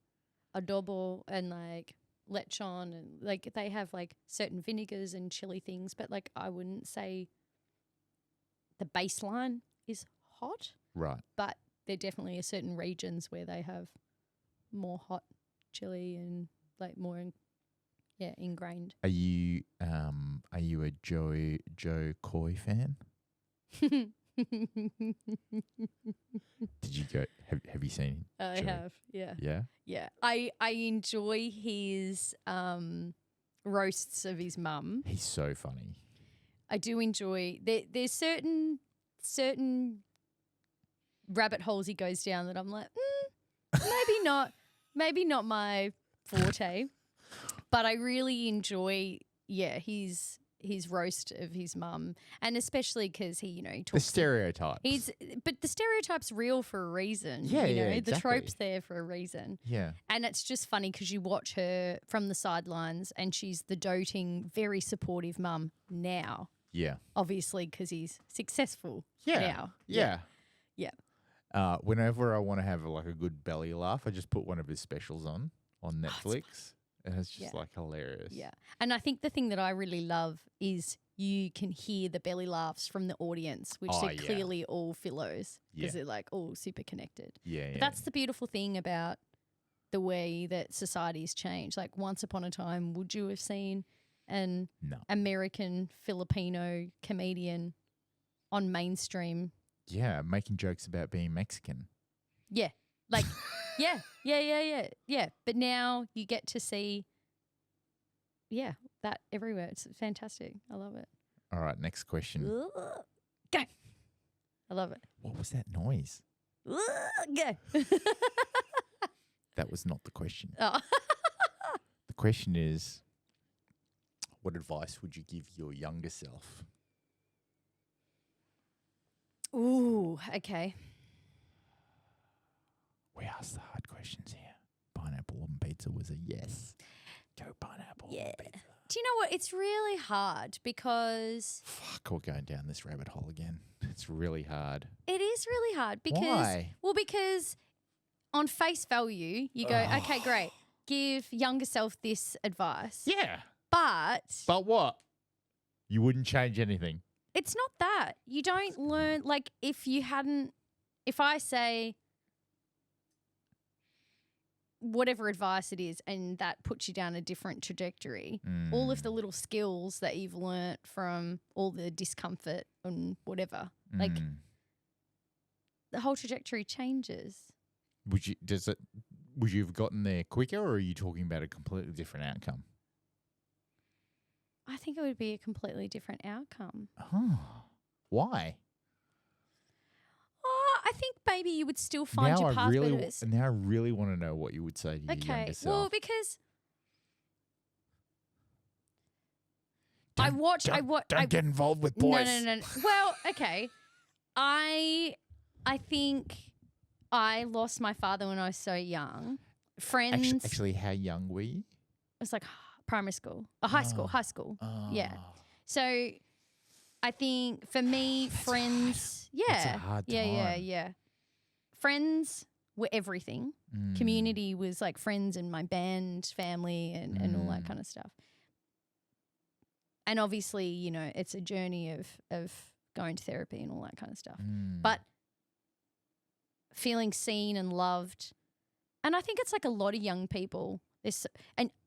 adobo and like lechon and like they have like certain vinegars and chili things, but like I wouldn't say the baseline is hot. Right. But there definitely are certain regions where they have more hot chili and like more ingrained. Are you a Joe Coy fan? Did you go? Have you seen? I Joe? have, yeah. Yeah. Yeah, I enjoy his roasts of his mum. He's so funny. I do enjoy. There's certain rabbit holes he goes down that I'm like, maybe not my forte. But I really enjoy, his roast of his mum, and especially because he talks the stereotypes. But the stereotype's real for a reason. Yeah, the exactly. trope's there for a reason. Yeah, and it's just funny because you watch her from the sidelines, and she's the doting, very supportive mum now. Yeah, obviously because he's successful. Yeah, now. Yeah. Whenever I want to have like a good belly laugh, I just put one of his specials on Netflix. And it's just like hilarious. Yeah. And I think the thing that I really love is you can hear the belly laughs from the audience, which are clearly all phillos because they're like all super connected. Yeah. But that's the beautiful thing about the way that society's changed. Like once upon a time, would you have seen an American Filipino comedian on mainstream. Yeah, making jokes about being Mexican. Yeah. Like, yeah. But now you get to see, that everywhere. It's fantastic. I love it. All right, next question. Go. I love it. What was that noise? Go. That was not the question. Oh. The question is, what advice would you give your younger self? Ooh, okay. We asked the hard questions here. Pineapple on pizza was a yes. Go pineapple on pizza. Do you know what? It's really hard because... Fuck, we're going down this rabbit hole again. It's really hard. It is really hard because... Why? Well, because on face value, you go, okay, great. Give younger self this advice. Yeah. But what? You wouldn't change anything. It's not that. You don't learn, like, if I say whatever advice it is and that puts you down a different trajectory, all of the little skills that you've learnt from all the discomfort and whatever, like, the whole trajectory changes. Would you have gotten there quicker, or are you talking about a completely different outcome? I think it would be a completely different outcome. Oh, why? Oh, I think maybe you would still find your path. Now I really want to know what you would say to your younger self. Well, because don't get involved with boys. No. Well, okay. I think I lost my father when I was so young. Friends. Actually, how young were you? It was like primary school, high school. Oh. Yeah. So I think for me, friends, That's a hard time. yeah. Friends were everything. Community was like friends and my band, family, and all that kind of stuff. And obviously, you know, it's a journey of going to therapy and all that kind of stuff. But feeling seen and loved, and I think it's like a lot of young people.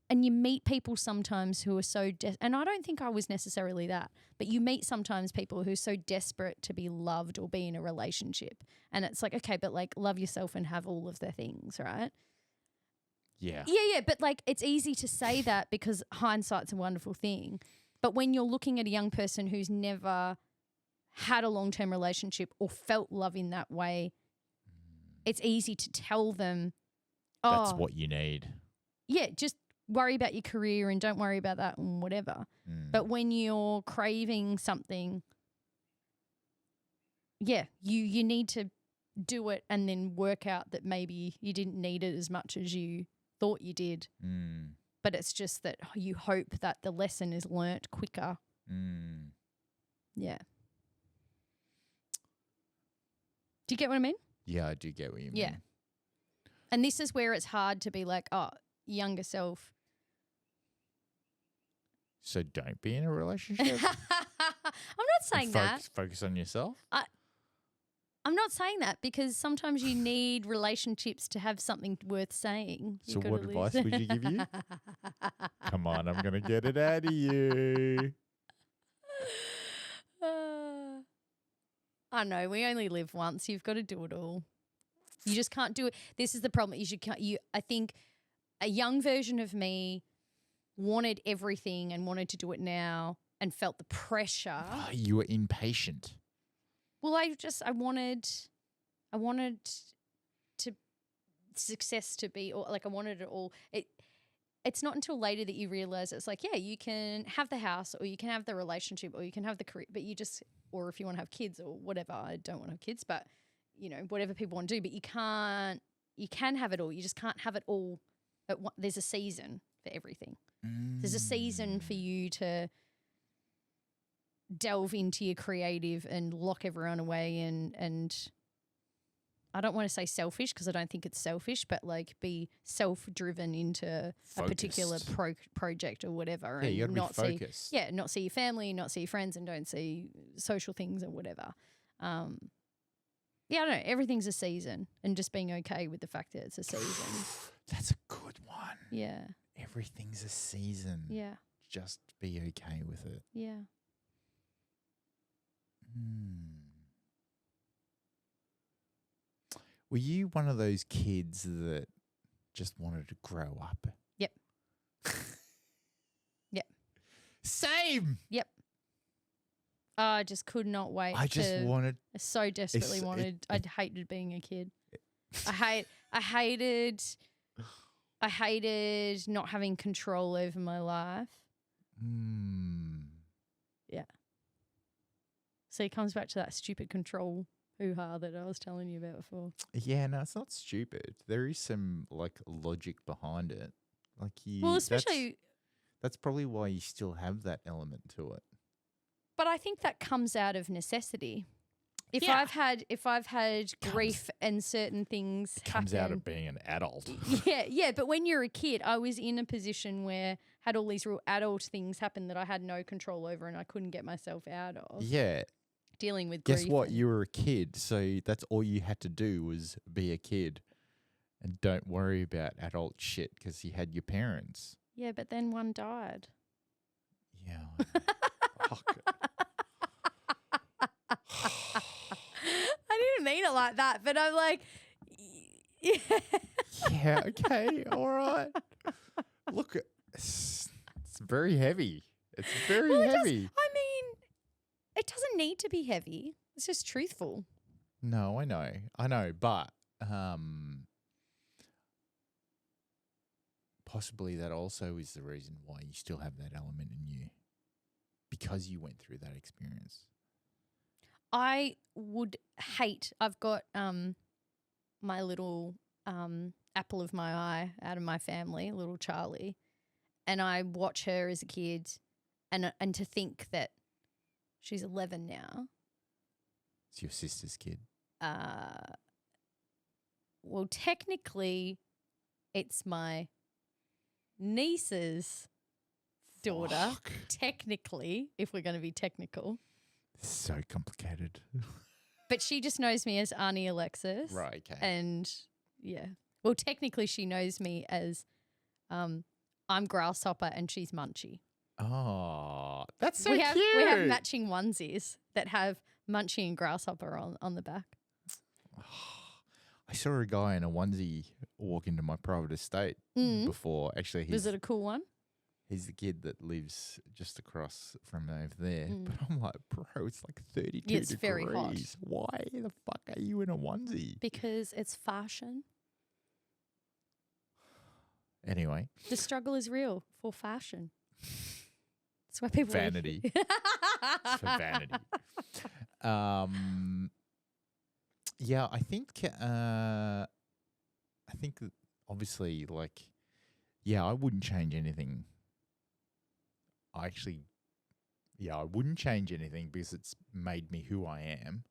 And you meet people sometimes who are so and I don't think I was necessarily that, but you meet sometimes people who are so desperate to be loved or be in a relationship. And it's like, okay, but like love yourself and have all of the things, right? Yeah. Yeah, but like it's easy to say that because hindsight's a wonderful thing. But when you're looking at a young person who's never had a long-term relationship or felt love in that way, it's easy to tell them, that's what you need. Yeah, just worry about your career and don't worry about that and whatever. But when you're craving something, you need to do it and then work out that maybe you didn't need it as much as you thought you did. But it's just that you hope that the lesson is learnt quicker. Yeah. Do you get what I mean? Yeah, I do get what you mean. Yeah. And this is where it's hard to be like, younger self. So don't be in a relationship? I'm not saying that. Focus on yourself? I'm not saying that because sometimes you need relationships to have something worth saying. So what advice would you give you? Come on, I'm going to get it out of you. I know, we only live once. You've got to do it all. You just can't do it. This is the problem. I think a young version of me wanted everything and wanted to do it now and felt the pressure. Oh, you were impatient. Well, I wanted to success to be, or like I wanted it all. It's not until later that you realize it's like, yeah, you can have the house or you can have the relationship or you can have the career, but or if you want to have kids or whatever, I don't want to have kids, but you know, whatever people want to do, but you can have it all. You just can't have it all at once. There's a season for everything. There's a season for you to delve into your creative and lock everyone away and I don't want to say selfish because I don't think it's selfish, but like be self-driven into a particular project or whatever. Yeah, and you got to be focused. Not see your family, not see your friends, and don't see social things or whatever. I don't know. Everything's a season, and just being okay with the fact that it's a season. That's a good one. Yeah. Everything's a season. Yeah. just be okay with it. Yeah. Were you one of those kids that just wanted to grow up? Yep. Yep. Same. Yep. I just could not wait. I so desperately wanted. I hated being a kid. I hated not having control over my life. Yeah. So it comes back to that stupid control hoo-ha that I was telling you about before. Yeah, no, it's not stupid. There is some logic behind it. Especially that's probably why you still have that element to it. But I think that comes out of necessity. If I've had grief and certain things comes out of being an adult. Yeah. But when you're a kid, I was in a position where had all these real adult things happen that I had no control over and I couldn't get myself out of. Yeah. Dealing with grief. Guess what? You were a kid, so that's all you had to do was be a kid and don't worry about adult shit because you had your parents. Yeah, but then one died. Yeah. Fuck. I didn't mean it like that, but I'm like, yeah. Yeah, okay, all right. Look, it's very heavy. It's very heavy. It doesn't need to be heavy. It's just truthful. No, I know, but possibly that also is the reason why you still have that element in you because you went through that experience. I would hate. I've got my little apple of my eye out of my family, little Charlie, and I watch her as a kid, and to think that she's 11 now. It's your sister's kid. Well, technically, it's my niece's daughter. Fuck. Technically, if we're going to be technical. So complicated. But she just knows me as Auntie Alexis. Right, okay. And, yeah. Well, technically she knows me as I'm Grasshopper and she's Munchie. Oh, that's so cute. We have matching onesies that have Munchie and Grasshopper on the back. I saw a guy in a onesie walk into my private estate before. Actually, was it a cool one? He's the kid that lives just across from over there. But I'm like, bro, it's like 32 degrees. It's very hot. Why the fuck are you in a onesie? Because it's fashion. Anyway. The struggle is real for fashion. That's why people... Vanity. It's for vanity. Yeah, I think that obviously, I wouldn't change anything. I wouldn't change anything because it's made me who I am,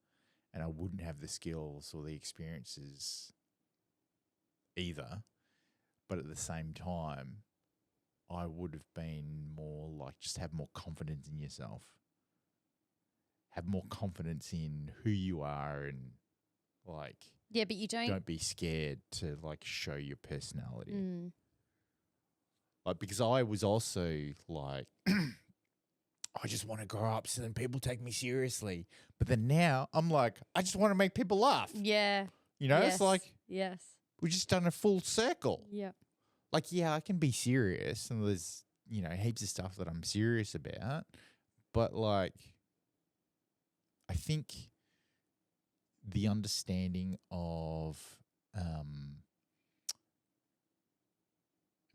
and I wouldn't have the skills or the experiences either. But at the same time, I would have been more just have more confidence in yourself, have more confidence in who you are, and yeah, but you don't be scared to show your personality. Because I was also I just want to grow up so then people take me seriously. But then now I'm I just want to make people laugh. Yeah. You know, yes. it's yes. We've just done a full circle. Yeah. I can be serious and there's, heaps of stuff that I'm serious about. But I think the understanding of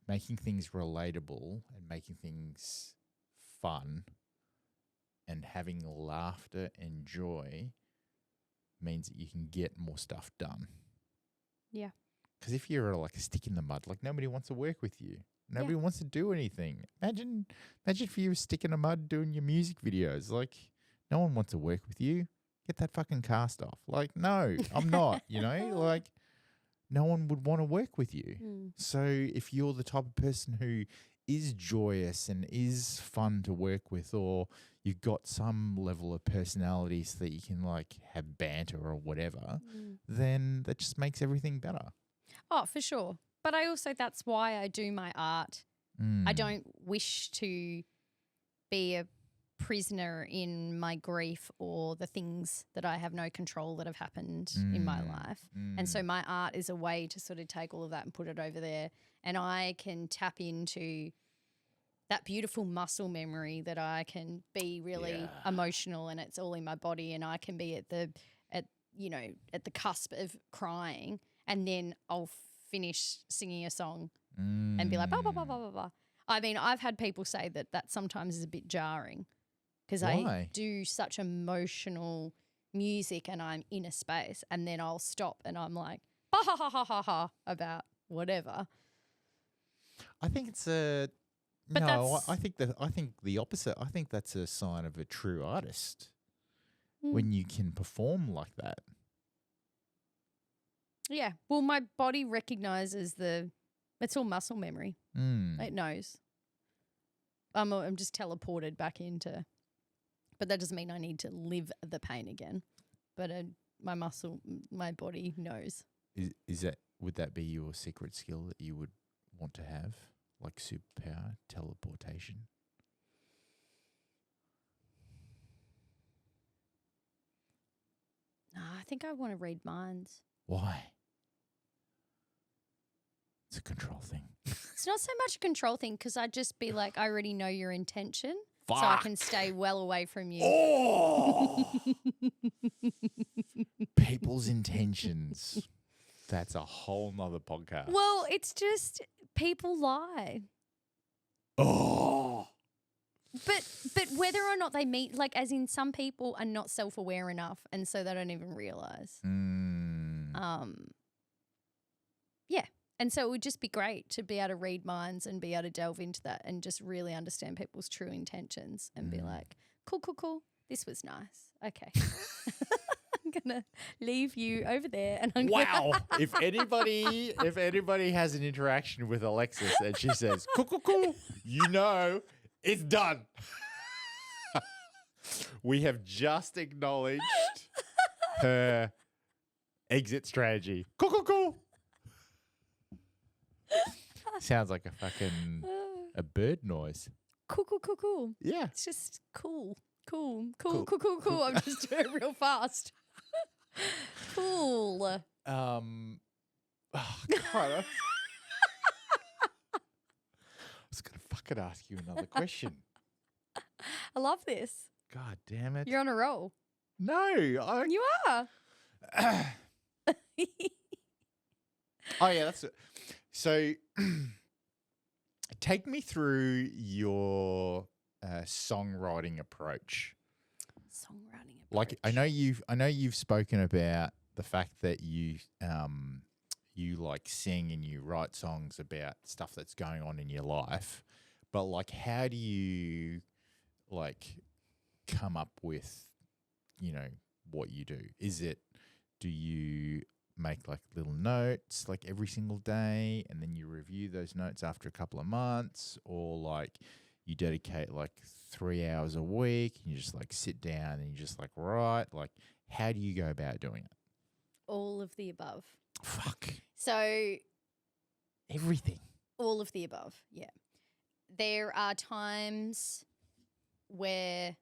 making things relatable and making things fun and having laughter and joy means that you can get more stuff done. Yeah. Because if you're a stick in the mud, nobody wants to work with you. Nobody wants to do anything. Imagine if you were a stick in the mud doing your music videos. No one wants to work with you. Get that fucking cast off. No, I'm not, no one would want to work with you. So if you're the type of person who is joyous and is fun to work with, or you've got some level of personality so that you can have banter or whatever, then that just makes everything better. Oh, for sure. But that's why I do my art. I don't wish to be a prisoner in my grief or the things that I have no control that have happened in my life. And so my art is a way to sort of take all of that and put it over there, and I can tap into that beautiful muscle memory that I can be really emotional and it's all in my body, and I can be at the cusp of crying, and then I'll finish singing a song and be like blah blah blah blah blah blah. I mean, I've had people say that sometimes is a bit jarring because I do such emotional music and I'm in a space, and then I'll stop and I'm like ha ha ha ha ha ha about whatever. I think it's I think the opposite. I think that's a sign of a true artist when you can perform like that. Yeah. Well, my body recognizes it's all muscle memory. It knows. I'm just teleported back into, but that doesn't mean I need to live the pain again. But my body knows. Would that be your secret skill that you would want to have, like superpower, teleportation? No, I think I want to read minds. Why? It's a control thing. It's not so much a control thing because I'd just be like, I already know your intention. Fuck. So I can stay well away from you. Oh! People's intentions. That's a whole nother podcast. Well, it's just people lie. Oh! But whether or not they meet, like as in some people are not self-aware enough and so they don't even realise. Yeah. And so it would just be great to be able to read minds and be able to delve into that and just really understand people's true intentions and be like, cool. This was nice. Okay. I'm going to leave you over there. And I'm wow. If anybody has an interaction with Alexis and she says, cool, you know it's done. We have just acknowledged her exit strategy. Cool. Sounds like a bird noise. Cool. Yeah. It's just cool. I'm just doing it real fast. Cool. Oh, God. I was going to fucking ask you another question. I love this. God damn it. You're on a roll. No. You are. Oh, yeah, that's it. So take me through your songwriting approach. Like I know you've spoken about the fact that you like sing and you write songs about stuff that's going on in your life, but like how do you like come up with, what you do? Do you make like little notes like every single day and then you review those notes after a couple of months, or like you dedicate like 3 hours a week and you just like sit down and you just like write? Like how do you go about doing it? All of the above. Fuck. So everything. All of the above. Yeah. There are times where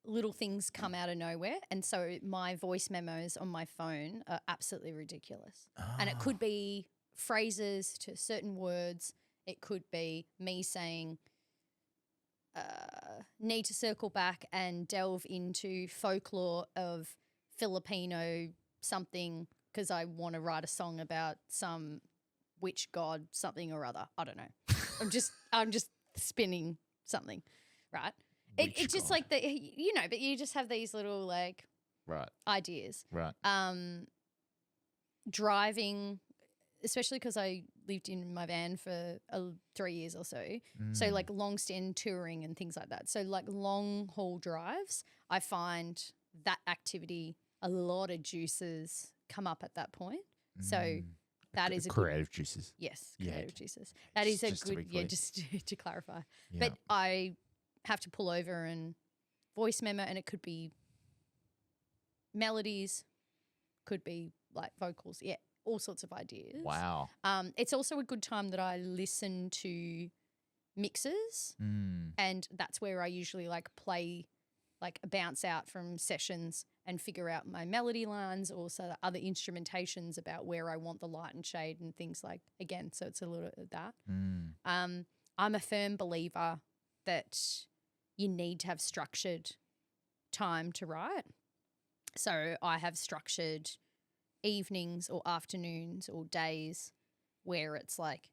little things come out of nowhere, and so my voice memos on my phone are absolutely ridiculous. And it could be phrases to certain words. It could be me saying, need to circle back and delve into folklore of Filipino something because I want to write a song about some witch god something or other. I don't know. I'm just spinning something, right? It's just like but you just have these little like ideas. Right. Driving, especially because I lived in my van for 3 years or so. So like long stand touring and things like that. So like long haul drives, I find that activity, a lot of juices come up at that point. So that is creative juices. Yes, creative juices. That is a good, just to clarify. Yeah. But I have to pull over and voice memo, and it could be melodies, could be like vocals, all sorts of ideas. Wow. It's also a good time that I listen to mixes And that's where I usually like play, like bounce out from sessions and figure out my melody lines, also the other instrumentations about where I want the light and shade and things like, again, so it's a little of that. I'm a firm believer that you need to have structured time to write. So I have structured evenings or afternoons or days where it's like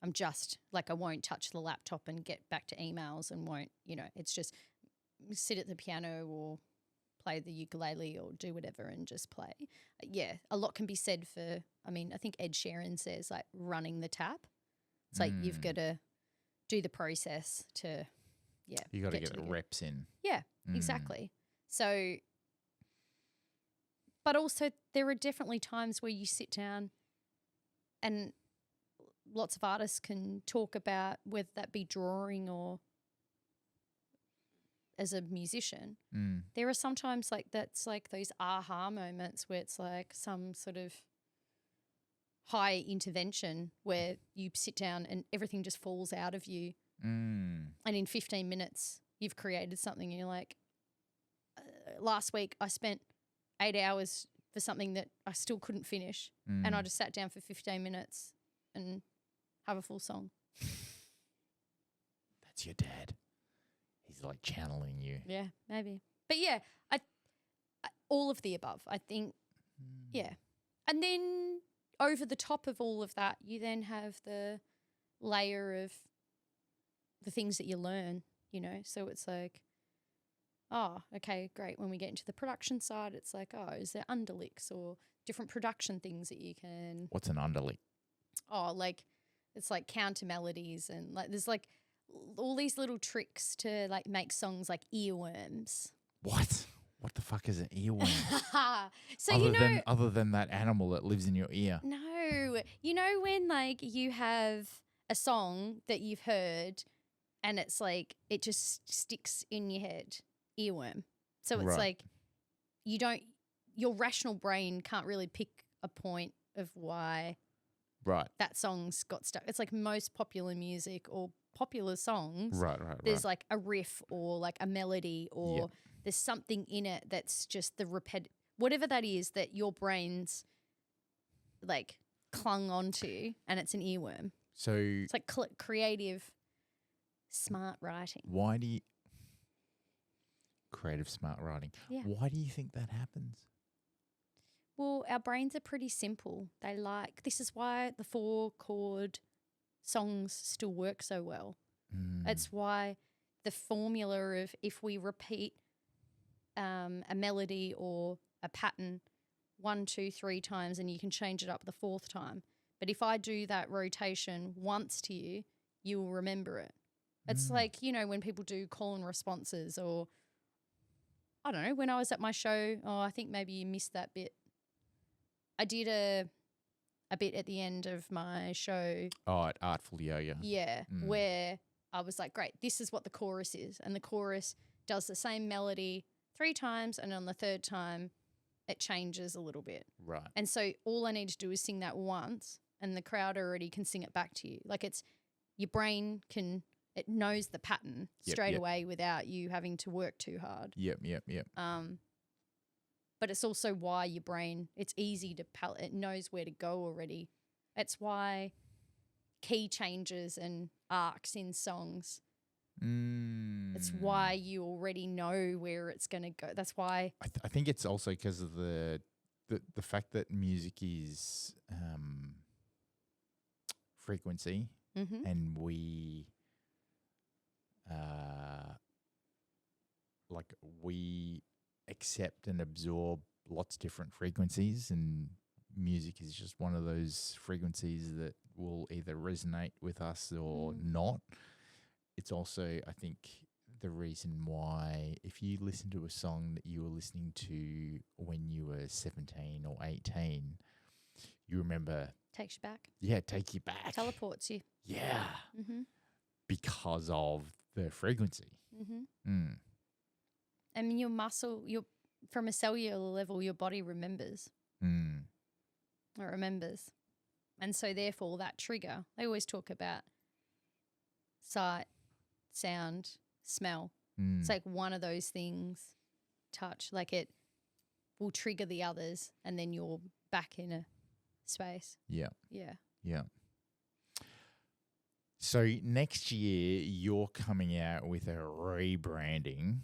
I'm just like I won't touch the laptop and get back to emails and won't, it's just sit at the piano or play the ukulele or do whatever and just play. Yeah, a lot can be said for, I think Ed Sheeran says like running the tap. It's like you've got to do the process to, you got to get the reps in. Yeah, exactly. So, but also there are definitely times where you sit down and lots of artists can talk about whether that be drawing or as a musician. There are sometimes like that's like those aha moments where it's like some sort of high intervention where you sit down and everything just falls out of you. And in 15 minutes you've created something and you're like, last week I spent 8 hours for something that I still couldn't finish and I just sat down for 15 minutes and have a full song. That's your dad. He's like channeling you. Yeah, maybe. But yeah, I all of the above, I think. Yeah. And then over the top of all of that, you then have the layer of the things that you learn, So it's like, oh, okay, great. When we get into the production side, it's like, oh, is there underlicks or different production things that you can. What's an underlick? Oh, like it's like counter melodies and like there's like all these little tricks to like make songs like earworms. What? What the fuck is an earworm? So other than that animal that lives in your ear. No. When like you have a song that you've heard and it's like it just sticks in your head, earworm. So it's like your rational brain can't really pick a point of why that song's got stuck. It's like most popular music or popular songs. Right. There's like a riff or like a melody or there's something in it that's just the whatever that is that your brain's like clung onto and it's an earworm. So it's like creative, smart writing. Creative, smart writing. Yeah. Why do you think that happens? Well, our brains are pretty simple. This is why the 4-chord songs still work so well. It's why the formula of if we repeat a melody or a pattern 1, 2, 3 times and you can change it up the 4th time. But if I do that rotation once to you, you will remember it. It's like, when people do call and responses or, I don't know, when I was at my show, I think maybe you missed that bit. I did a bit at the end of my show. Oh, at Artful Yo-Yo. Yeah, where I was like, great, this is what the chorus is. And the chorus does the same melody 3 times and on the 3rd time it changes a little bit. Right. And so all I need to do is sing that once and the crowd already can sing it back to you. Like your brain it knows the pattern straight away without you having to work too hard. Yep. But it's also why your brain, it's easy to it knows where to go already. It's why key changes and arcs in songs. It's why you already know where it's going to go. That's why. I think it's also because of the fact that music is frequency, and we we accept and absorb lots of different frequencies, and music is just one of those frequencies that will either resonate with us or not. It's also, I think, the reason why if you listen to a song that you were listening to when you were 17 or 18, you remember... Takes you back. Yeah, take you back. Teleports you. Yeah. Because of the frequency. I mean, your muscle, from a cellular level, your body remembers. It remembers. And so therefore that trigger, they always talk about sight, sound, smell. Mm. It's like one of those things, touch, like it will trigger the others and then you're back in a space. Yeah. Yeah. Yeah. So next year you're coming out with a rebranding.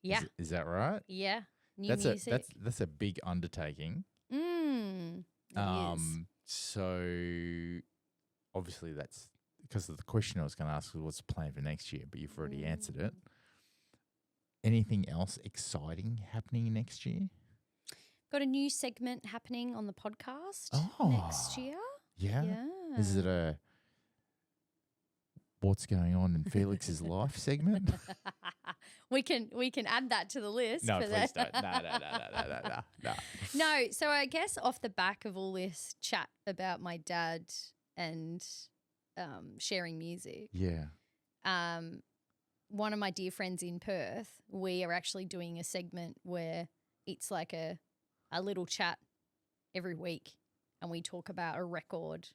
Yeah. Is that right? Yeah. New That's music. That's a big undertaking. It is. So obviously that's because of the question I was going to ask was what's the plan for next year, but you've already answered it. Anything else exciting happening next year? Got a new segment happening on the podcast next year. Yeah? Yeah. Is it a what's going on in Felix's life segment? We can add that to the list. No, for please that. don't. No. No, so I guess off the back of all this chat about my dad and sharing music, Yeah. one of my dear friends in Perth, we are actually doing a segment where it's like a little chat every week and we talk about a record.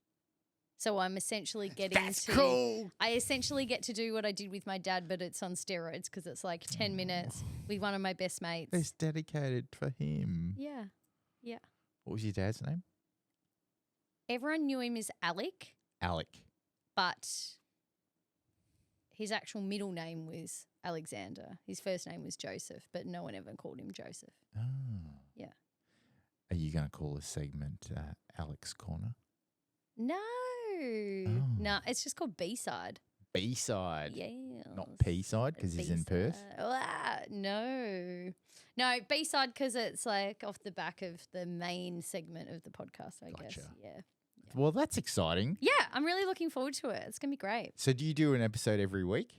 So I'm essentially getting cool. I essentially get to do what I did with my dad, but it's on steroids because it's like 10 minutes with one of my best mates. It's dedicated for him. Yeah. Yeah. What was your dad's name? Everyone knew him as Alec, but his actual middle name was Alexander. His first name was Joseph, but no one ever called him Joseph. Oh. Yeah. Are you going to call this segment Alex Corner? No. Oh. No, it's just called B-side. B-side. Yeah. Not P-side because he's in Perth? No, B-side because it's like off the back of the main segment of the podcast, I guess. Yeah. Well, that's exciting. Yeah, I'm really looking forward to it. It's going to be great. So do you do an episode every week?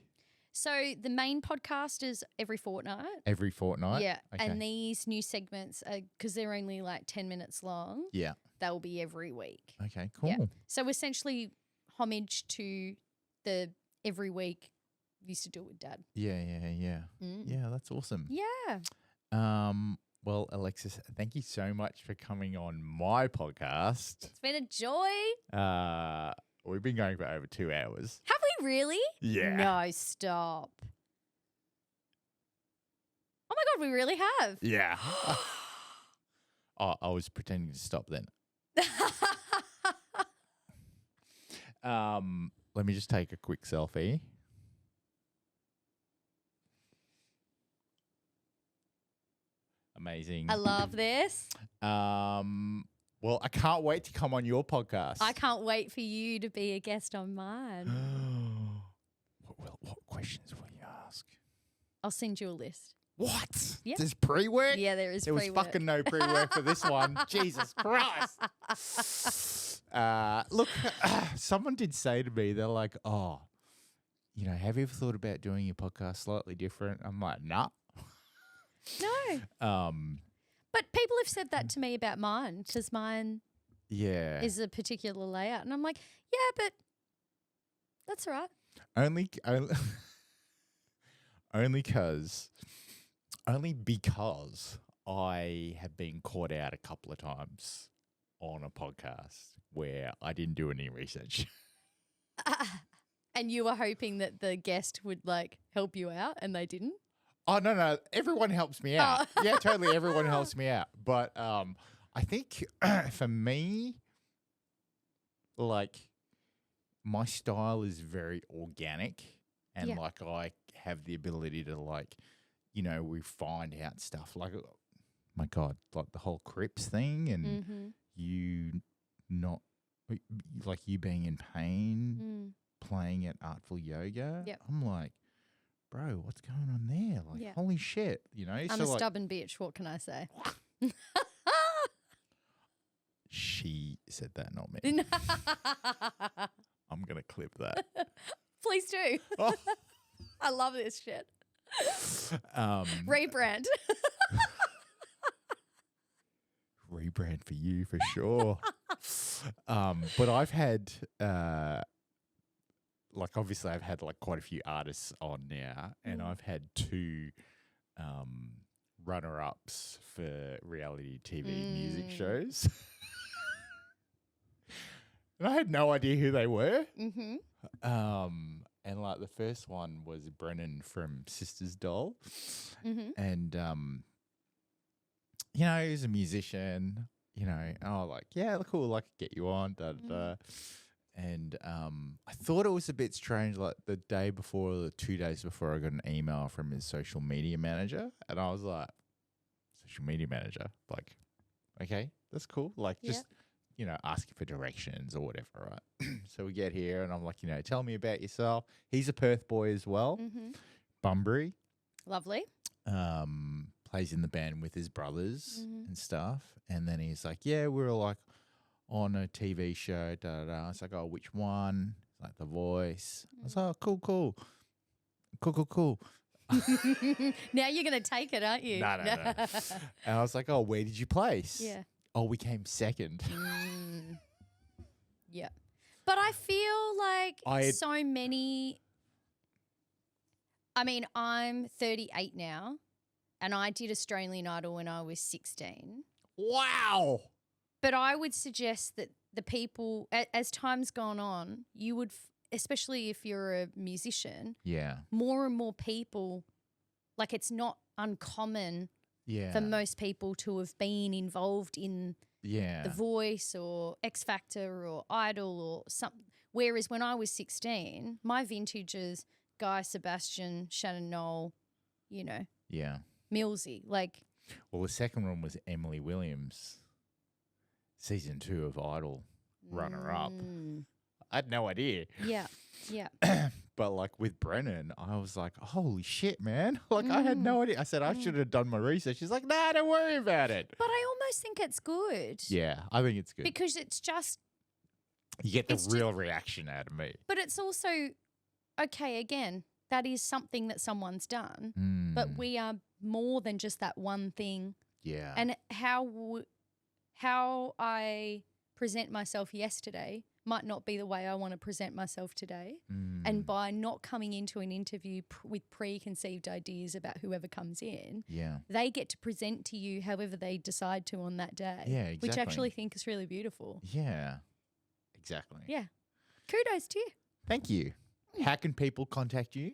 So the main podcast is every fortnight. Every fortnight? Yeah. Okay. And these new segments, because they're only like 10 minutes long, Yeah. they'll be every week. Okay, cool. Yeah. So essentially homage to the every week used to do it with Dad. Yeah. Mm. Yeah, that's awesome. Yeah. Well, Alexis, thank you so much for coming on my podcast. It's been a joy. We've been going for over 2 hours. Have we really? Yeah. No, stop. Oh my God, we really have. Yeah. Oh, I was pretending to stop then. Let me just take a quick selfie. Amazing. I love this. Well, I can't wait to come on your podcast. I can't wait for you to be a guest on mine. What questions will you ask? I'll send you a list. What? Yeah. There's pre-work? Yeah, there is There was pre-work. fucking no pre-work for this one. Jesus Christ. Look, someone did say to me, they're like, oh, have you ever thought about doing your podcast slightly different? I'm like, nah. No. But people have said that to me about mine because mine is a particular layout. And I'm like, yeah, but that's all right. Only because I have been caught out a couple of times on a podcast where I didn't do any research. And you were hoping that the guest would help you out and they didn't? Oh, no. Everyone helps me out. Oh. Yeah, totally. Everyone helps me out. But I think for me, my style is very organic and I have the ability to we find out stuff my God, the whole Crips thing and you being in pain, playing at Artful Yoga. Yep. I'm like, bro, what's going on there? Holy shit, I'm a stubborn bitch. What can I say? She said that, not me. I'm going to clip that. Please do. Oh. I love this shit. Rebrand. Rebrand for you for sure. But I've had obviously I've had quite a few artists on now and I've had 2 runner-ups for reality TV music shows. And I had no idea who they were. And like the first one was Brennan from Sisters Doll. Mm-hmm. And, you know, he's a musician, you know, and I was like, yeah, cool, I could get you on, da, da, da. And I thought it was a bit strange, like the day before, or 2 days before, I got an email from his social media manager. And I was like, social media manager? Like, okay, that's cool. Like, just, you know, asking for directions or whatever, right? So we get here and I'm like, you know, tell me about yourself. He's a Perth boy as well. Bunbury. Lovely. Plays in the band with his brothers and stuff. And then he's like, yeah, we were like on a TV show, da da da. I was like, oh, which one? It's like The Voice. I was like, oh, cool. Now you're going to take it, aren't you? No. And I was like, oh, where did you place? Yeah. Oh, we came second. Yeah. But I feel like so many. I mean, I'm 38 now, and I did Australian Idol when I was 16. Wow. But I would suggest that the people, as time's gone on, you would, especially if you're a musician, more and more people, like it's not uncommon for most people to have been involved in The Voice or X Factor or Idol or something. Whereas when I was 16, my vintage is Guy Sebastian, Shannon Knoll, you know, Millsy. Like, well, the second one was Emily Williams, season 2 of Idol, runner-up. I had no idea. Yeah. But like with Brennan, I was like, holy shit, man. Like I had no idea. I said, I should have done my research. She's like, nah, don't worry about it. But I almost think it's good. Yeah, I think it's good. Because it's just. You get the real reaction out of me. But it's also, okay, again, that is something that someone's done. But we are more than just that one thing. Yeah. And how I present myself yesterday might not be the way I want to present myself today. And by not coming into an interview with preconceived ideas about whoever comes in, they get to present to you however they decide to on that day. Yeah, exactly. Which I actually think is really beautiful. Yeah, exactly. Yeah. Kudos to you. Thank you. How can people contact you?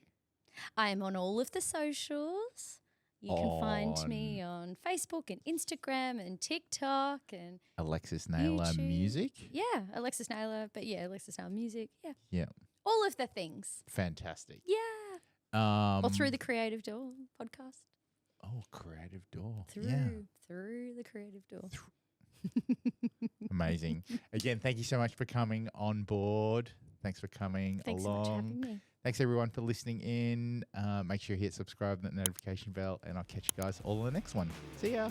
I am on all of the socials. You can find me on Facebook and Instagram and TikTok and Alexis Naylor YouTube. Music. Yeah, Alexis Naylor. But yeah, Alexis Naylor Music. Yeah. Yeah. All of the things. Fantastic. Yeah. Or through the Creative Door podcast. Oh, Creative Door. Through the Creative Door. Amazing. Again, thank you so much for coming on board. Thanks for coming Thanks along. so much for having me. Thanks everyone for listening in. Make sure you hit subscribe and that notification bell, and I'll catch you guys all in the next one. See ya.